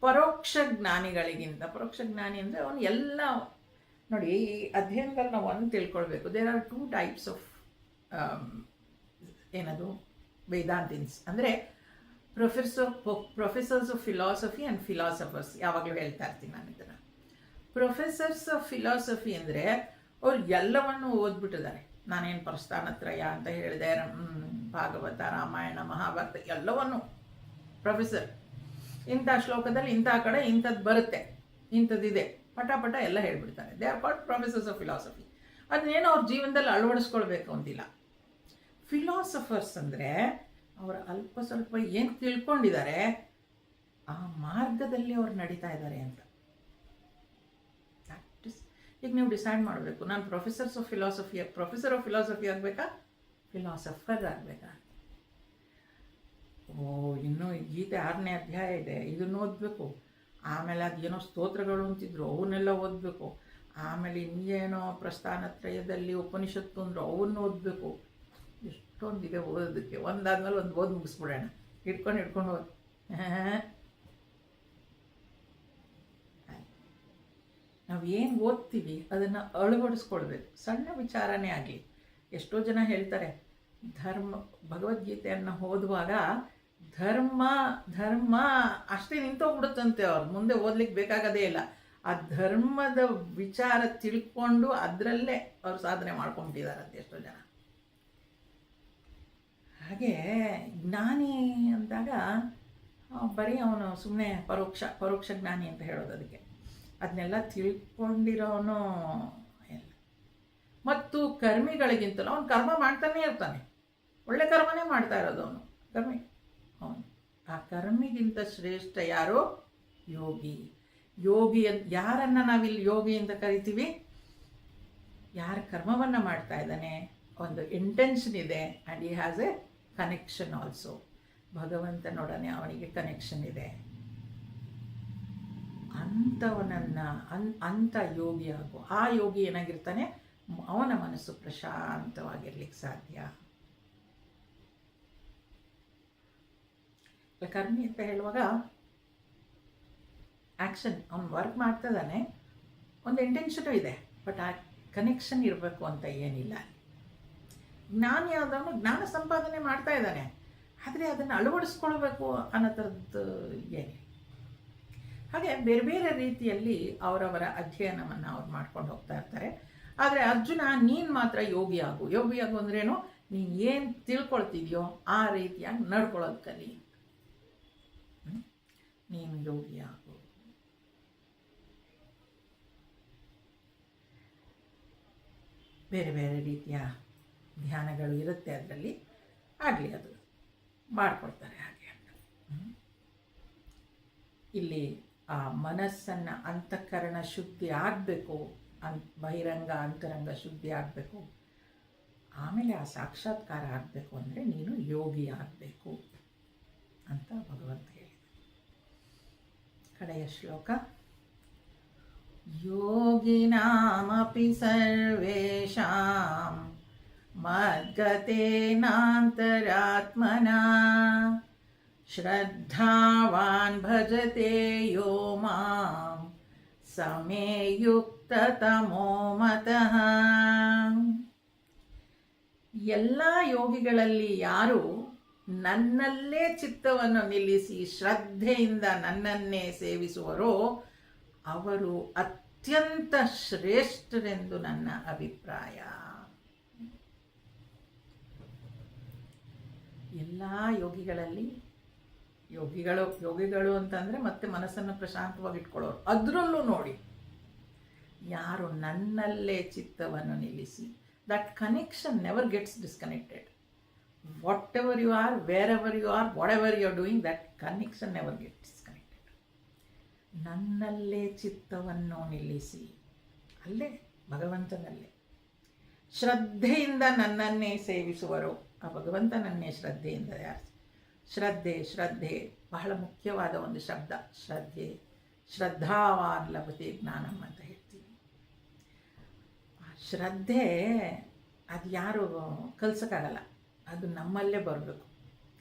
ಪರೋಕ್ಷ ಜ್ಞಾನಿಗಳಿಗಿಂತ. ಪರೋಕ್ಷ ಜ್ಞಾನಿ ಅಂದರೆ ಅವನು ಎಲ್ಲ ನೋಡಿ, ಈ ಅಧ್ಯಯನದಲ್ಲಿ ನಾವು ಒಂದು ತಿಳ್ಕೊಳ್ಬೇಕು. ದೇರ್ ಆರ್ 2 ಟೈಪ್ಸ್ ಆಫ್ ಏನದು ವೇದಾಂತಿನ್ಸ್ ಅಂದರೆ professors of philosophy and philosophers. ಯಾವಾಗಲೂ ಹೇಳ್ತಾ ಇರ್ತೀನಿ ನಾನು ಇದನ್ನು. ಪ್ರೊಫೆಸರ್ಸ್ ಆಫ್ ಫಿಲಾಸಫಿ ಅಂದರೆ ಅವ್ರು ಎಲ್ಲವನ್ನು ಓದ್ಬಿಟ್ಟಿದ್ದಾರೆ. ನಾನೇನು ಪ್ರಸ್ಥಾನತ್ರಯ ಅಂತ ಹೇಳಿದೆ, ಭಾಗವತ, ರಾಮಾಯಣ, ಮಹಾಭಾರತ ಎಲ್ಲವನ್ನು ಪ್ರೊಫೆಸರ್. ಇಂಥ ಶ್ಲೋಕದಲ್ಲಿ ಇಂಥ ಕಡೆ ಇಂಥದ್ದು ಬರುತ್ತೆ, ಇಂಥದ್ದಿದೆ, ಪಟ ಎಲ್ಲ ಹೇಳ್ಬಿಡ್ತಾರೆ. They are called professors of philosophy. ಅದನ್ನೇನೋ ಅವ್ರ ಜೀವನದಲ್ಲಿ ಅಳವಡಿಸ್ಕೊಳ್ಬೇಕು ಅಂತಿಲ್ಲ. ಫಿಲಾಸಫರ್ಸ್ ಅಂದರೆ ಅವರು ಅಲ್ಪ ಸ್ವಲ್ಪ ಏನು ತಿಳ್ಕೊಂಡಿದ್ದಾರೆ ಆ ಮಾರ್ಗದಲ್ಲಿ ಅವ್ರು ನಡೀತಾ ಇದ್ದಾರೆ ಅಂತ. ಈಗ ನೀವು ಡಿಸೈಡ್ ಮಾಡಬೇಕು, ನಾನು ಪ್ರೊಫೆಸರ್ ಆಫ್ ಫಿಲಾಸಫಿ ಆಗಬೇಕಾ, ಫಿಲಾಸಫರ್ ಆಗಬೇಕಾ? ಇನ್ನೂ ಗೀತೆ 6ನೇ ಅಧ್ಯಾಯ ಇದೆ, ಇದನ್ನು ಓದಬೇಕು. ಆಮೇಲೆ ಅದೇನೋ ಸ್ತೋತ್ರಗಳು ಅಂತಿದ್ರು, ಅವನ್ನೆಲ್ಲ ಓದಬೇಕು. ಆಮೇಲೆ ಇನ್ನೇನೋ ಪ್ರಸ್ಥಾನತ್ರಯದಲ್ಲಿ ಉಪನಿಷತ್ತು ಅಂದರು, ಅವನ್ನ ಓದಬೇಕು. ಎಷ್ಟೊಂದಿದೆ ಓದೋದಕ್ಕೆ. ಒಂದಾದ್ಮೇಲೆ ಒಂದು ಓದಿ ಮುಗಿಸ್ಬಿಡೋಣ, ಇಟ್ಕೊಂಡು ಹೋದ್. ನಾವು ಏನು ಓದ್ತೀವಿ ಅದನ್ನು ಅಳವಡಿಸ್ಕೊಳ್ಬೇಕು. ಸಣ್ಣ ವಿಚಾರನೇ ಆಗಲಿ. ಎಷ್ಟೋ ಜನ ಹೇಳ್ತಾರೆ ಭಗವದ್ಗೀತೆಯನ್ನು ಓದುವಾಗ ಧರ್ಮ ಅಷ್ಟೇ ನಿಂತೋಗ್ಬಿಡುತ್ತಂತೆ, ಅವ್ರು ಮುಂದೆ ಓದ್ಲಿಕ್ಕೆ ಬೇಕಾಗದೇ ಇಲ್ಲ. ಆ ಧರ್ಮದ ವಿಚಾರ ತಿಳ್ಕೊಂಡು ಅದರಲ್ಲೇ ಅವ್ರು ಸಾಧನೆ ಮಾಡ್ಕೊಂಡಿದ್ದಾರಂತೆ ಎಷ್ಟೋ ಜನ. ಹಾಗೆ ಜ್ಞಾನಿ ಅಂದಾಗ ಬರೀ ಅವನು ಸುಮ್ಮನೆ ಪರೋಕ್ಷ ಜ್ಞಾನಿ ಅಂತ ಹೇಳೋದು. ಅದಕ್ಕೆ ಅದನ್ನೆಲ್ಲ ತಿಳ್ಕೊಂಡಿರೋನು ಎಲ್ಲ. ಮತ್ತು ಕರ್ಮಿಗಳಿಗಿಂತಲೂ ಅವನು ಕರ್ಮ ಮಾಡ್ತಾನೆ ಇರ್ತಾನೆ, ಒಳ್ಳೆ ಕರ್ಮನೇ ಮಾಡ್ತಾ ಇರೋದು ಅವನು ಅವನು. ಆ ಕರ್ಮಿಗಿಂತ ಶ್ರೇಷ್ಠ ಯಾರು? ಯೋಗಿ. ಯಾರನ್ನು ನಾವಿಲ್ಲಿ ಯೋಗಿ ಅಂತ ಕರಿತೀವಿ? ಯಾರ ಕರ್ಮವನ್ನು ಮಾಡ್ತಾ ಇದ್ದಾನೆ, ಒಂದು ಇಂಟೆನ್ಷನ್ ಇದೆ, and he has a connection also. ಭಗವಂತನೊಡನೆ ಅವನಿಗೆ ಕನೆಕ್ಷನ್ ಇದೆ. ಅಂಥವನನ್ನು ಅಂಥ ಯೋಗಿ ಆಗು. ಆ ಯೋಗಿ ಏನಾಗಿರ್ತಾನೆ, ಅವನ ಮನಸ್ಸು ಪ್ರಶಾಂತವಾಗಿರ್ಲಿಕ್ಕೆ ಸಾಧ್ಯ. ಕರ್ಮಿ ಅಂತ ಹೇಳುವಾಗ ಆ್ಯಕ್ಷನ್, ಅವ್ನು ವರ್ಕ್ ಮಾಡ್ತಿದ್ದಾನೆ, ಒಂದು ಇಂಟೆನ್ಷನು ಇದೆ, ಬಟ್ ಆ ಕನೆಕ್ಷನ್ ಇರಬೇಕು ಅಂತ ಏನಿಲ್ಲ. ಜ್ಞಾನ ಯಾವುದವನು ಜ್ಞಾನ ಸಂಪಾದನೆ ಮಾಡ್ತಾ ಇದ್ದಾನೆ, ಆದರೆ ಅದನ್ನು ಅಳವಡಿಸ್ಕೊಳ್ಬೇಕು ಅನ್ನೋ ಥರದ್ದು ಏನಿಲ್ಲ. ಹಾಗೆ ಬೇರೆ ಬೇರೆ ರೀತಿಯಲ್ಲಿ ಅವರವರ ಅಧ್ಯಯನವನ್ನು ಅವ್ರು ಮಾಡ್ಕೊಂಡು ಹೋಗ್ತಾ ಇರ್ತಾರೆ. ಆದರೆ ಅರ್ಜುನ, ನೀನು ಮಾತ್ರ ಯೋಗಿ ಆಗು. ಯೋಗಿ ಆಗು ಅಂದ್ರೇನು? ನೀನು ಏನು ತಿಳ್ಕೊಳ್ತಿದ್ಯೋ ಆ ರೀತಿಯಾಗಿ ನಡ್ಕೊಳ್ಳೋದು ಕಲಿ. ನೀನು ಯೋಗಿ ಆಗು. ಬೇರೆ ಬೇರೆ ರೀತಿಯ ಧ್ಯಾನಗಳು ಇರುತ್ತೆ, ಅದರಲ್ಲಿ ಆಗಲಿ, ಅದು ಮಾಡ್ಕೊಳ್ತಾರೆ ಹಾಗೆ ಅಂತ. ಇಲ್ಲಿ ಆ ಮನಸ್ಸನ್ನು ಅಂತಃಕರಣ ಶುದ್ಧಿ ಆಗಬೇಕು, ಬಹಿರಂಗ ಅಂತರಂಗ ಶುದ್ಧಿ ಆಗಬೇಕು, ಆಮೇಲೆ ಆ ಸಾಕ್ಷಾತ್ಕಾರ ಆಗಬೇಕು ಅಂದರೆ ನೀನು ಯೋಗಿ ಆಗಬೇಕು ಅಂತ ಭಗವಂತ ಹೇಳಿದ. ಕಡೆಯ ಶ್ಲೋಕ, ಯೋಗಿನಾಮಪಿ ಸರ್ವೇಷಾಂ ಮದ್ಗತೇನಾಂತರಾತ್ಮನಾ ಶ್ರದ್ಧಾವಾನ್ ಭಜತೆ ಯೋ ಮಾಂ ಸಮೇ ಯುಕ್ತತಮೋ ಮತಃ. ಎಲ್ಲ ಯೋಗಿಗಳಲ್ಲಿ ಯಾರು ನನ್ನಲ್ಲೇ ಚಿತ್ತವನ್ನು ನಿಲ್ಲಿಸಿ ಶ್ರದ್ಧೆಯಿಂದ ನನ್ನನ್ನೇ ಸೇವಿಸುವರೋ ಅವರು ಅತ್ಯಂತ ಶ್ರೇಷ್ಠರೆಂದು ನನ್ನ ಅಭಿಪ್ರಾಯ. ಎಲ್ಲ ಯೋಗಿಗಳಲ್ಲಿ, ಯೋಗಿಗಳು ಅಂತಂದರೆ ಮತ್ತೆ ಮನಸ್ಸನ್ನು ಪ್ರಶಾಂತವಾಗಿ ಇಟ್ಕೊಳ್ಳೋರು, ಅದರಲ್ಲೂ ನೋಡಿ ಯಾರು ನನ್ನಲ್ಲೇ ಚಿತ್ತವನ್ನು ನಿಲ್ಲಿಸಿ, that connection never gets disconnected. Whatever you are, wherever you are, whatever you are doing, that connection never gets disconnected. ನನ್ನಲ್ಲೇ ಚಿತ್ತವನ್ನು ನಿಲ್ಲಿಸಿ, ಅಲ್ಲೇ ಭಗವಂತನಲ್ಲೇ ಶ್ರದ್ಧೆಯಿಂದ ನನ್ನನ್ನೇ ಸೇವಿಸುವರು. ಆ ಭಗವಂತನನ್ನೇ ಶ್ರದ್ಧೆಯಿಂದ ಯಾರು, ಶ್ರದ್ಧೆ ಬಹಳ ಮುಖ್ಯವಾದ ಒಂದು ಶಬ್ದ. ಶ್ರದ್ಧಾವಾನ್ ಲಭತೆ ಜ್ಞಾನಂ ಅಂತ ಹೇಳ್ತೀವಿ. ಆ ಶ್ರದ್ಧೆ ಅದು ಯಾರು ಕಲಿಸೋಕ್ಕಾಗಲ್ಲ, ಅದು ನಮ್ಮಲ್ಲೇ ಬರಬೇಕು.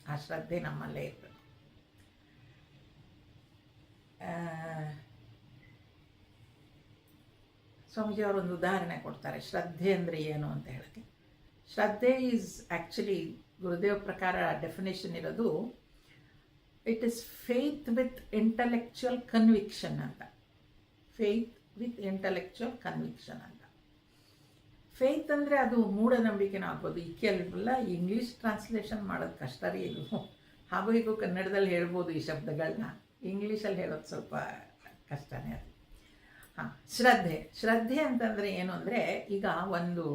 ಆ ಶ್ರದ್ಧೆ ನಮ್ಮಲ್ಲೇ ಇರಬೇಕು. ಸ್ವಾಮೀಜಿ ಅವರೊಂದು ಉದಾಹರಣೆ ಕೊಡ್ತಾರೆ, ಶ್ರದ್ಧೆ ಅಂದರೆ ಏನು ಅಂತ ಹೇಳೋಕ್ಕೆ. ಶ್ರದ್ಧೆ ಈಸ್ ಆ್ಯಕ್ಚುಲಿ, ಗುರುದೇವ್ ಪ್ರಕಾರ ಡೆಫಿನೇಷನ್ ಇರೋದು, it is faith with intellectual conviction ಅಂತ. ಫೇತ್ ವಿತ್ ಇಂಟಲೆಕ್ಚುಯಲ್ ಕನ್ವಿಕ್ಷನ್ ಅಂತ. ಫೇತ್ ಅಂದರೆ ಅದು ಮೂಢನಂಬಿಕೆನೂ ಆಗ್ಬೋದು. ಈ ಕೆಲವೆಲ್ಲ ಇಂಗ್ಲೀಷ್ ಟ್ರಾನ್ಸ್ಲೇಷನ್ ಮಾಡೋದು ಕಷ್ಟ ರೀ. ಇದು ಹಾಗೂ ಹೀಗೂ ಕನ್ನಡದಲ್ಲಿ ಹೇಳ್ಬೋದು ಈ ಶಬ್ದಗಳನ್ನ, ಇಂಗ್ಲೀಷಲ್ಲಿ ಹೇಳೋದು ಸ್ವಲ್ಪ ಕಷ್ಟನೇ ಅದು. ಹಾಂ, ಶ್ರದ್ಧೆ ಅಂತಂದರೆ ಏನು ಅಂದರೆ, ಈಗ ಒಂದು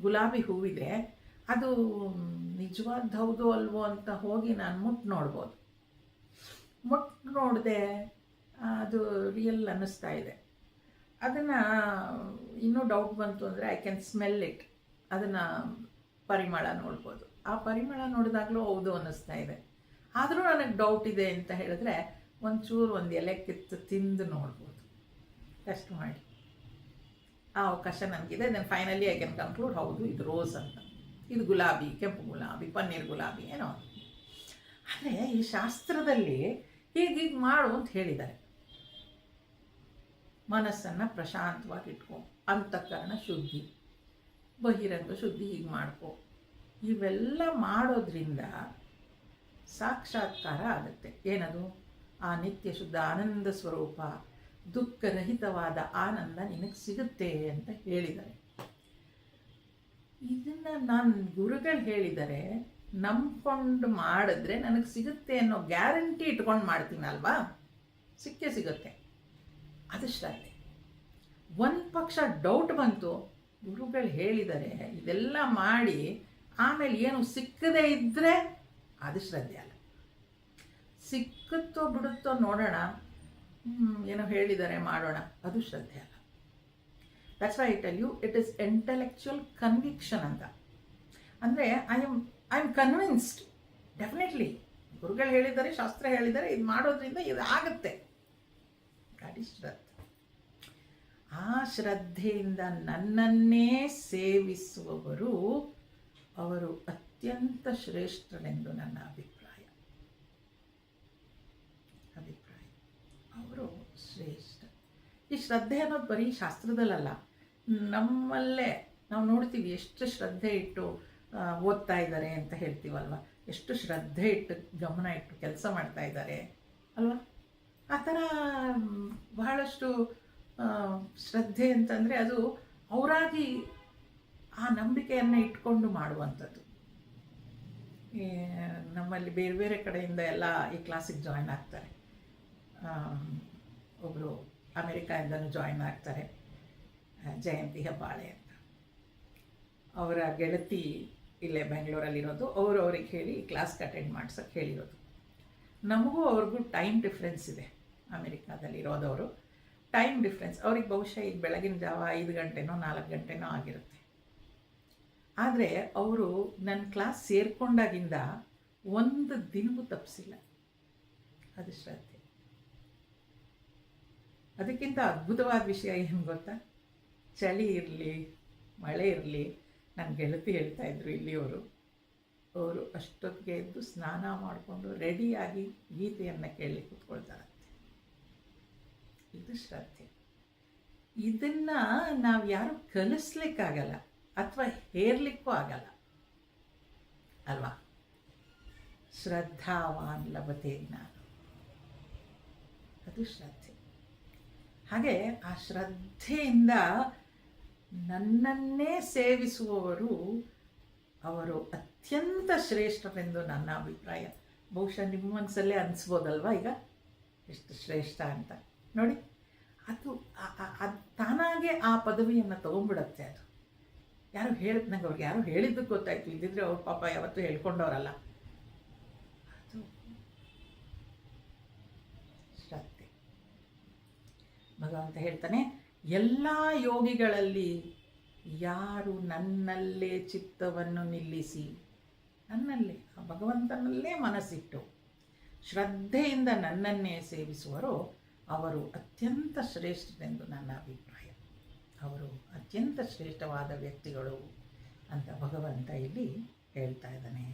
ಗುಲಾಬಿ ಹೂವಿದೆ, ಅದು ನಿಜವಾದ ಹೌದು ಅಲ್ವೋ ಅಂತ ಹೋಗಿ ನಾನು ಮುಟ್ಟು ನೋಡ್ಬೋದು. ಮುಟ್ಟು ನೋಡಿದೆ, ಅದು ರಿಯಲ್ ಅನ್ನಿಸ್ತಾ ಇದೆ. ಅದನ್ನು ಇನ್ನೂ ಡೌಟ್ ಬಂತು ಅಂದರೆ ಐ ಕ್ಯಾನ್ ಸ್ಮೆಲ್ ಇಟ್, ಅದನ್ನು ಪರಿಮಳ ನೋಡ್ಬೋದು. ಆ ಪರಿಮಳ ನೋಡಿದಾಗಲೂ ಹೌದು ಅನ್ನಿಸ್ತಾ ಇದೆ. ಆದರೂ ನನಗೆ ಡೌಟ್ ಇದೆ ಅಂತ ಹೇಳಿದ್ರೆ ಒಂಚೂರು ಒಂದು ಎಲೆ ಕಿತ್ತು ತಿಂದು ನೋಡ್ಬೋದು, ಟೆಸ್ಟ್ ಮಾಡಿ. ಆ ಅವಕಾಶ ನನಗಿದೆ. Then finally I can conclude, ಹೌದು ಇದು ರೋಸ್ ಅಂತ, ಇದು ಗುಲಾಬಿ, ಕೆಂಪು ಗುಲಾಬಿ, ಪನ್ನೀರ್ ಗುಲಾಬಿ ಏನೋ. ಆದರೆ ಈ ಶಾಸ್ತ್ರದಲ್ಲಿ ಹೀಗೆ ಮಾಡು ಅಂತ ಹೇಳಿದ್ದಾರೆ. ಮನಸ್ಸನ್ನು ಪ್ರಶಾಂತವಾಗಿ ಇಟ್ಕೊ, ಅಂತಃಕರಣ ಶುದ್ಧಿ, ಬಹಿರಂಗ ಶುದ್ಧಿ ಹೀಗೆ ಮಾಡ್ಕೊ. ಇವೆಲ್ಲ ಮಾಡೋದ್ರಿಂದ ಸಾಕ್ಷಾತ್ಕಾರ ಆಗುತ್ತೆ. ಏನದು? ಆ ನಿತ್ಯ ಶುದ್ಧ ಆನಂದ ಸ್ವರೂಪ, ದುಃಖರಹಿತವಾದ ಆನಂದ ನಿನಗೆ ಸಿಗುತ್ತೆ ಅಂತ ಹೇಳಿದ್ದಾರೆ. ಇದನ್ನು ನಾನು ಗುರುಗಳು ಹೇಳಿದರೆ ನಂಬ್ಕೊಂಡು ಮಾಡಿದ್ರೆ ನನಗೆ ಸಿಗುತ್ತೆ ಅನ್ನೋ ಗ್ಯಾರಂಟಿ ಇಟ್ಕೊಂಡು ಮಾಡ್ತೀನಲ್ವಾ, ಸಿಕ್ಕೇ ಸಿಗುತ್ತೆ. ಅದು ಶ್ರದ್ಧೆ. ಒಂದು ಪಕ್ಷ ಡೌಟ್ ಬಂತು, ಗುರುಗಳು ಹೇಳಿದ್ದಾರೆ ಇದೆಲ್ಲ ಮಾಡಿ ಆಮೇಲೆ ಏನು ಸಿಕ್ಕದೇ ಇದ್ದರೆ ಅದು ಶ್ರದ್ಧೆ ಅಲ್ಲ. ಸಿಕ್ಕುತ್ತೋ ಬಿಡುತ್ತೋ ನೋಡೋಣ, ಏನೋ ಹೇಳಿದ್ದಾರೆ ಮಾಡೋಣ, ಅದು ಶ್ರದ್ಧೆ ಅಲ್ಲ. That's why I tell you, it is intellectual conviction ಅಂತ. ಅಂದರೆ ಐ ಆಮ್ ಕನ್ವಿನ್ಸ್ಡ್, ಡೆಫಿನೆಟ್ಲಿ ಗುರುಗಳು ಹೇಳಿದ್ದಾರೆ, ಶಾಸ್ತ್ರ ಹೇಳಿದ್ದಾರೆ, ಇದು ಮಾಡೋದ್ರಿಂದ ಇದು ಆಗುತ್ತೆ. ಗಾಡಿ ಶ್ರದ್ಧೆ. ಆ ಶ್ರದ್ಧೆಯಿಂದ ನನ್ನನ್ನೇ ಸೇವಿಸುವವರು ಅವರು ಅತ್ಯಂತ ಶ್ರೇಷ್ಠರೆಂದು ನನ್ನ ಅಭಿಪ್ರಾಯ. ಅವರು ಶ್ರೇಷ್ಠ. ಈ ಶ್ರದ್ಧೆ ಅನ್ನೋದು ಬರೀ ಶಾಸ್ತ್ರದಲ್ಲಲ್ಲ, ನಮ್ಮಲ್ಲೇ ನಾವು ನೋಡ್ತೀವಿ. ಎಷ್ಟು ಶ್ರದ್ಧೆ ಇಟ್ಟು ಓದ್ತಾ ಇದ್ದಾರೆ ಅಂತ ಹೇಳ್ತೀವಲ್ವ, ಎಷ್ಟು ಶ್ರದ್ಧೆ ಇಟ್ಟು ಗಮನ ಇಟ್ಟು ಕೆಲಸ ಮಾಡ್ತಾ ಇದ್ದಾರೆ ಅಲ್ವಾ. ಆ ಥರ ಬಹಳಷ್ಟು ಶ್ರದ್ಧೆ ಅಂತಂದರೆ ಅದು ಅವರಾಗಿ ಆ ನಂಬಿಕೆಯನ್ನು ಇಟ್ಕೊಂಡು ಮಾಡುವಂಥದ್ದು. ನಮ್ಮಲ್ಲಿ ಬೇರೆ ಬೇರೆ ಕಡೆಯಿಂದ ಎಲ್ಲ ಈ ಕ್ಲಾಸಿಗೆ ಜಾಯ್ನ್ ಆಗ್ತಾರೆ. ಒಬ್ಬರು ಅಮೆರಿಕಾಯಿಂದನೂ ಜಾಯ್ನ್ ಆಗ್ತಾರೆ, ಜಯಂತಿ ಹೆಬ್ಬಾಳೆ ಅಂತ. ಅವರ ಗೆಳತಿ ಇಲ್ಲೇ ಬೆಂಗಳೂರಲ್ಲಿರೋದು. ಅವ್ರಿಗೆ ಹೇಳಿ ಕ್ಲಾಸ್ಗೆ ಅಟೆಂಡ್ ಮಾಡ್ಸೋಕ್ಕೆ ಹೇಳಿರೋದು. ನಮಗೂ ಅವ್ರಿಗೂ ಟೈಮ್ ಡಿಫ್ರೆನ್ಸ್ ಇದೆ. ಅಮೆರಿಕಾದಲ್ಲಿ ಇರೋದವರು ಟೈಮ್ ಡಿಫ್ರೆನ್ಸ್ ಅವ್ರಿಗೆ ಬಹುಶಃ ಈಗ ಬೆಳಗಿನ ಜಾವ 5 ಗಂಟೆನೋ 4 ಗಂಟೆನೋ ಆಗಿರುತ್ತೆ. ಆದರೆ ಅವರು ನನ್ನ ಕ್ಲಾಸ್ ಸೇರ್ಕೊಂಡಾಗಿಂದ ಒಂದು ದಿನವೂ ತಪ್ಪಿಸಿಲ್ಲ. ಅದು ಶ್ರದ್ಧೆ. ಅದಕ್ಕಿಂತ ಅದ್ಭುತವಾದ ವಿಷಯ ಏನು ಗೊತ್ತಾ, ಚಳಿ ಇರಲಿ ಮಳೆ ಇರಲಿ, ನನ್ನ ಗೆಳತಿ ಹೇಳ್ತಾಯಿದ್ರು ಇಲ್ಲಿಯವರು, ಅವರು ಅಷ್ಟೊತ್ತಿಗೆ ಎದ್ದು ಸ್ನಾನ ಮಾಡಿಕೊಂಡು ರೆಡಿಯಾಗಿ ಗೀತೆಯನ್ನು ಕೇಳಿ ಕೂತ್ಕೊಳ್ತಾರಂತೆ. ಇದು ಶ್ರದ್ಧೆ. ಇದನ್ನು ನಾವು ಯಾರು ಕಲಿಸ್ಲಿಕ್ಕಾಗಲ್ಲ ಅಥವಾ ಹೇರ್ಲಿಕ್ಕೂ ಆಗಲ್ಲ ಅಲ್ವಾ. ಶ್ರದ್ಧಾವಾನ್ ಲಭತೆ ಜ್ಞಾನ, ಅದು ಶ್ರದ್ಧೆ. ಹಾಗೆ ಆ ಶ್ರದ್ಧೆಯಿಂದ ನನ್ನನ್ನೇ ಸೇವಿಸುವವರು ಅವರು ಅತ್ಯಂತ ಶ್ರೇಷ್ಠರೆಂದು ನನ್ನ ಅಭಿಪ್ರಾಯ. ಬಹುಶಃ ನಿಮ್ಮ ಮನಸ್ಸಲ್ಲೇ ಅನಿಸ್ಬೋದಲ್ವ ಈಗ ಎಷ್ಟು ಶ್ರೇಷ್ಠ ಅಂತ. ನೋಡಿ, ಅದು ತಾನಾಗೆ ಆ ಪದವಿಯನ್ನು ತಗೊಂಡ್ಬಿಡತ್ತೆ. ಅದು ಯಾರು ನಂಗೆ ಅವ್ರಿಗೆ ಯಾರು ಹೇಳಿದ್ದಕ್ಕೆ ಗೊತ್ತಾಯ್ತು, ಇದ್ದಿದ್ರೆ ಅವ್ರ ಪಾಪ ಯಾವತ್ತೂ ಹೇಳ್ಕೊಂಡವರಲ್ಲ. ಅದು ಶ್ರದ್ಧೆ. ಭಗವಂತ ಹೇಳ್ತಾನೆ, ಎಲ್ಲ ಯೋಗಿಗಳಲ್ಲಿ ಯಾರು ನನ್ನಲ್ಲೇ ಚಿತ್ತವನ್ನು ನಿಲ್ಲಿಸಿ, ನನ್ನಲ್ಲೇ ಆ ಭಗವಂತನಲ್ಲೇ ಮನಸ್ಸಿಟ್ಟು ಶ್ರದ್ಧೆಯಿಂದ ನನ್ನನ್ನೇ ಸೇವಿಸುವರೋ ಅವರು ಅತ್ಯಂತ ಶ್ರೇಷ್ಠರೆಂದು ನನ್ನ ಅಭಿಪ್ರಾಯ. ಅವರು ಅತ್ಯಂತ ಶ್ರೇಷ್ಠವಾದ ವ್ಯಕ್ತಿಗಳು ಅಂತ ಭಗವಂತ ಇಲ್ಲಿ ಹೇಳ್ತಾ ಇದ್ದಾನೆ.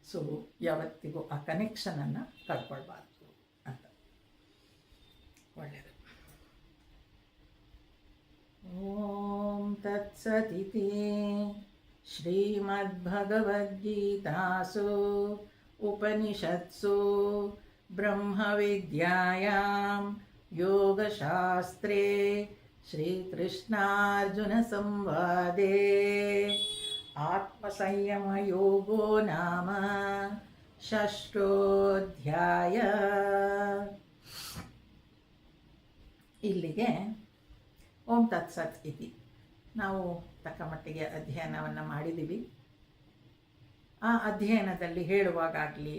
ಸೊ ಯಾವತ್ತಿಗೂ ಆ ಕನೆಕ್ಷನನ್ನು ಕಳ್ಕೊಳ್ಬಾರ್ದು ಅಂತ. ಒಳ್ಳೆಯದು. ಓಂ ತತ್ಸದಿತಿ ಶ್ರೀಮದ್ಭಗವದ್ಗೀತಾಸು ಉಪನಿಷತ್ಸು ಬ್ರಹ್ಮವಿದ್ಯಾಯಾಂ ಯೋಗಶಾಸ್ತ್ರೇ ಶ್ರೀಕೃಷ್ಣಾರ್ಜುನ ಸಂವಾದೇ ಆತ್ಮಸಂಯಮಯೋಗೋ ನಾಮ ಷಷ್ಠೋಧ್ಯಾಯ. ಇಲ್ಲಿಗೆ ಓಂ ತತ್ಸತ್ ಇತಿ ನಾವು ತಕ್ಕಮಟ್ಟಿಗೆ ಅಧ್ಯಯನವನ್ನು ಮಾಡಿದ್ದೀವಿ. ಆ ಅಧ್ಯಯನದಲ್ಲಿ ಹೇಳುವಾಗಲಿ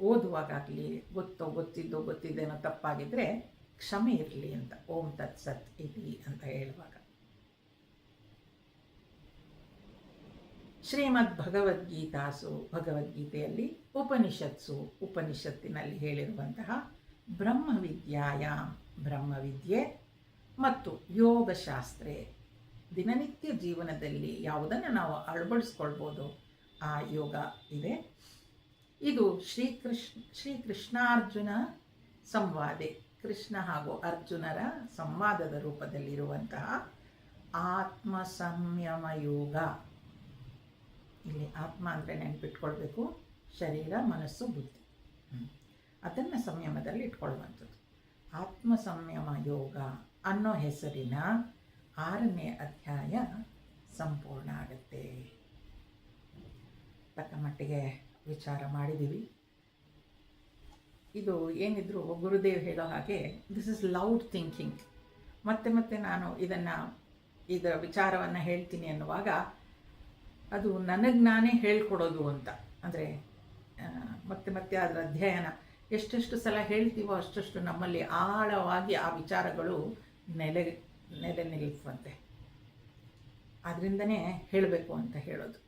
ಓದುವಾಗಲಿ ಗೊತ್ತಿದ್ದೇನೋ ತಪ್ಪಾಗಿದ್ದರೆ ಕ್ಷಮೆ ಇರಲಿ ಅಂತ ಓಂ ತತ್ಸತ್ ಇತಿ ಅಂತ ಹೇಳುವಾಗ. ಶ್ರೀಮದ್ ಭಗವದ್ಗೀತಾಸು ಭಗವದ್ಗೀತೆಯಲ್ಲಿ ಉಪನಿಷತ್ಸು ಉಪನಿಷತ್ತಿನಲ್ಲಿ ಹೇಳಿರುವಂತಹ ಬ್ರಹ್ಮವಿದ್ಯಾಯಾಮ್ ಬ್ರಹ್ಮವಿದ್ಯೆ ಮತ್ತು ಯೋಗಶಾಸ್ತ್ರೇ ದಿನನಿತ್ಯ ಜೀವನದಲ್ಲಿ ಯಾವುದನ್ನು ನಾವು ಅಳವಡಿಸ್ಕೊಳ್ಬೋದು ಆ ಯೋಗ ಇದೆ. ಇದು ಶ್ರೀಕೃಷ್ಣಾರ್ಜುನ ಸಂವಾದೆ, ಕೃಷ್ಣ ಹಾಗೂ ಅರ್ಜುನರ ಸಂವಾದದ ರೂಪದಲ್ಲಿರುವಂತಹ ಆತ್ಮ ಸಂಯಮ ಯೋಗ. ಇಲ್ಲಿ ಆತ್ಮ ಅಂದರೆ ನೆನಪಿಟ್ಕೊಳ್ಬೇಕು, ಶರೀರ ಮನಸ್ಸು ಬುದ್ಧಿ, ಅದನ್ನು ಸಂಯಮದಲ್ಲಿ ಇಟ್ಕೊಳ್ಳುವಂಥದ್ದು. ಆತ್ಮ ಸಂಯಮ ಯೋಗ ಅನ್ನೋ ಹೆಸರಿನ 6ನೇ ಅಧ್ಯಾಯ ಸಂಪೂರ್ಣ ಆಗುತ್ತೆ. ತಕ್ಕ ಮಟ್ಟಿಗೆ ವಿಚಾರ ಮಾಡಿದ್ದೀವಿ. ಇದು ಏನಿದ್ರು ಗುರುದೇವ್ ಹೇಳೋ ಹಾಗೆ ದಿಸ್ ಇಸ್ ಲೌಡ್ ಥಿಂಕಿಂಗ್. ಮತ್ತೆ ನಾನು ಇದರ ವಿಚಾರವನ್ನು ಹೇಳ್ತೀನಿ ಅನ್ನುವಾಗ ಅದು ನನಗೆ ನಾನೇ ಹೇಳ್ಕೊಡೋದು ಅಂತ. ಅಂದರೆ ಮತ್ತೆ ಅದರ ಅಧ್ಯಯನ ಎಷ್ಟೆಷ್ಟು ಸಲ ಹೇಳ್ತೀವೋ ಅಷ್ಟಷ್ಟು ನಮ್ಮಲ್ಲಿ ಆಳವಾಗಿ ಆ ವಿಚಾರಗಳು ನೆಲೆ ನಿಲ್ಲುವಂತೆ. ಅದರಿಂದನೇ ಹೇಳಬೇಕು ಅಂತ ಹೇಳೋದು.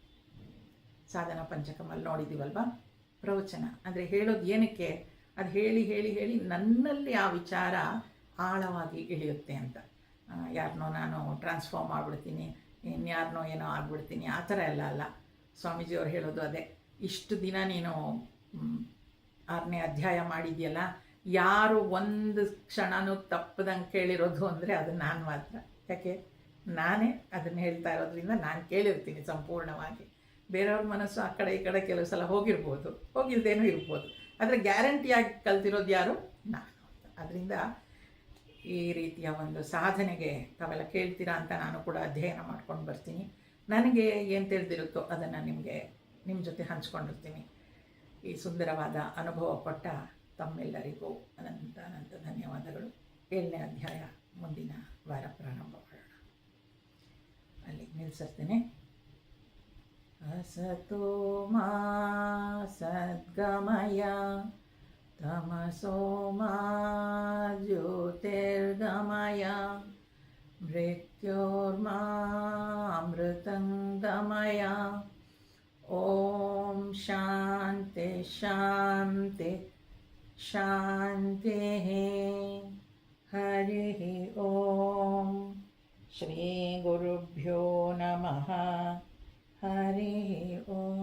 ಸಾಧನ ಪಂಚಕಮಲ್ಲಿ ನೋಡಿದ್ದೀವಲ್ವ, ಪ್ರವಚನ ಅಂದರೆ ಹೇಳೋದು ಏನಕ್ಕೆ, ಅದು ಹೇಳಿ ಹೇಳಿ ಹೇಳಿ ನನ್ನಲ್ಲಿ ಆ ವಿಚಾರ ಆಳವಾಗಿ ಇಳಿಯುತ್ತೆ ಅಂತ. ಯಾರನ್ನೋ ನಾನು ಟ್ರಾನ್ಸ್ಫಾರ್ಮ್ ಮಾಡಿಬಿಡ್ತೀನಿ, ಇನ್ಯಾರನ್ನೋ ಏನೋ ಆಗಿಬಿಡ್ತೀನಿ, ಆ ಥರ ಎಲ್ಲ ಅಲ್ಲ. ಸ್ವಾಮೀಜಿಯವ್ರು ಹೇಳೋದು ಅದೇ, ಇಷ್ಟು ದಿನ ನೀನು 6ನೇ ಅಧ್ಯಾಯ ಮಾಡಿದೆಯಲ್ಲ, ಯಾರು ಒಂದು ಕ್ಷಣನೂ ತಪ್ಪದಂಗೆ ಕೇಳಿರೋದು ಅಂದರೆ ಅದು ನಾನು ಮಾತ್ರ. ಯಾಕೆ, ನಾನೇ ಅದನ್ನು ಹೇಳ್ತಾ ಇರೋದ್ರಿಂದ ನಾನು ಕೇಳಿರ್ತೀನಿ ಸಂಪೂರ್ಣವಾಗಿ. ಬೇರೆಯವ್ರ ಮನಸ್ಸು ಆ ಕಡೆ ಈ ಕಡೆ ಕೆಲವು ಸಲ ಹೋಗಿರ್ಬೋದು, ಹೋಗಿಲ್ದೇನೂ ಇರ್ಬೋದು, ಆದರೆ ಗ್ಯಾರಂಟಿಯಾಗಿ ಕಲ್ತಿರೋದು ಯಾರು, ನಾನು. ಅದರಿಂದ ಈ ರೀತಿಯ ಒಂದು ಸಾಧನೆಗೆ ತಾವೆಲ್ಲ ಕೇಳ್ತೀರಾ ಅಂತ ನಾನು ಕೂಡ ಅಧ್ಯಯನ ಮಾಡ್ಕೊಂಡು ಬರ್ತೀನಿ. ನನಗೆ ಏನು ತಿಳಿದಿರುತ್ತೋ ಅದನ್ನು ನಿಮ್ಮ ಜೊತೆ ಹಂಚ್ಕೊಂಡಿರ್ತೀನಿ. ಈ ಸುಂದರವಾದ ಅನುಭವ ಕೊಟ್ಟ ತಮ್ಮೆಲ್ಲರಿಗೂ ಅನಂತ ಅನಂತ ಧನ್ಯವಾದಗಳು. 7ನೇ ಅಧ್ಯಾಯ ಮುಂದಿನ ವಾರ ಪ್ರಾರಂಭ ಮಾಡೋಣ. ಅಲ್ಲಿ ನಿಲ್ಲಿಸ್ತೇನೆ. ಅಸತೋ ಮಾ ಸದ್ಗಮಯ ತಮಸೋ ಮಾ ಜ್ಯೋತಿರ್ಗಮಯ ಮೃತ್ಯೋರ್ಮಾ ಅಮೃತಂಗಮಯ. ಓಂ ಶಾಂತಿ ಶಾಂತಿ ಶಾಂತಿ. ಹರಿ ಓಂ. ಶ್ರೀ ಗುರುಭ್ಯೋ ನಮಃ. ಹರಿ ಓಂ.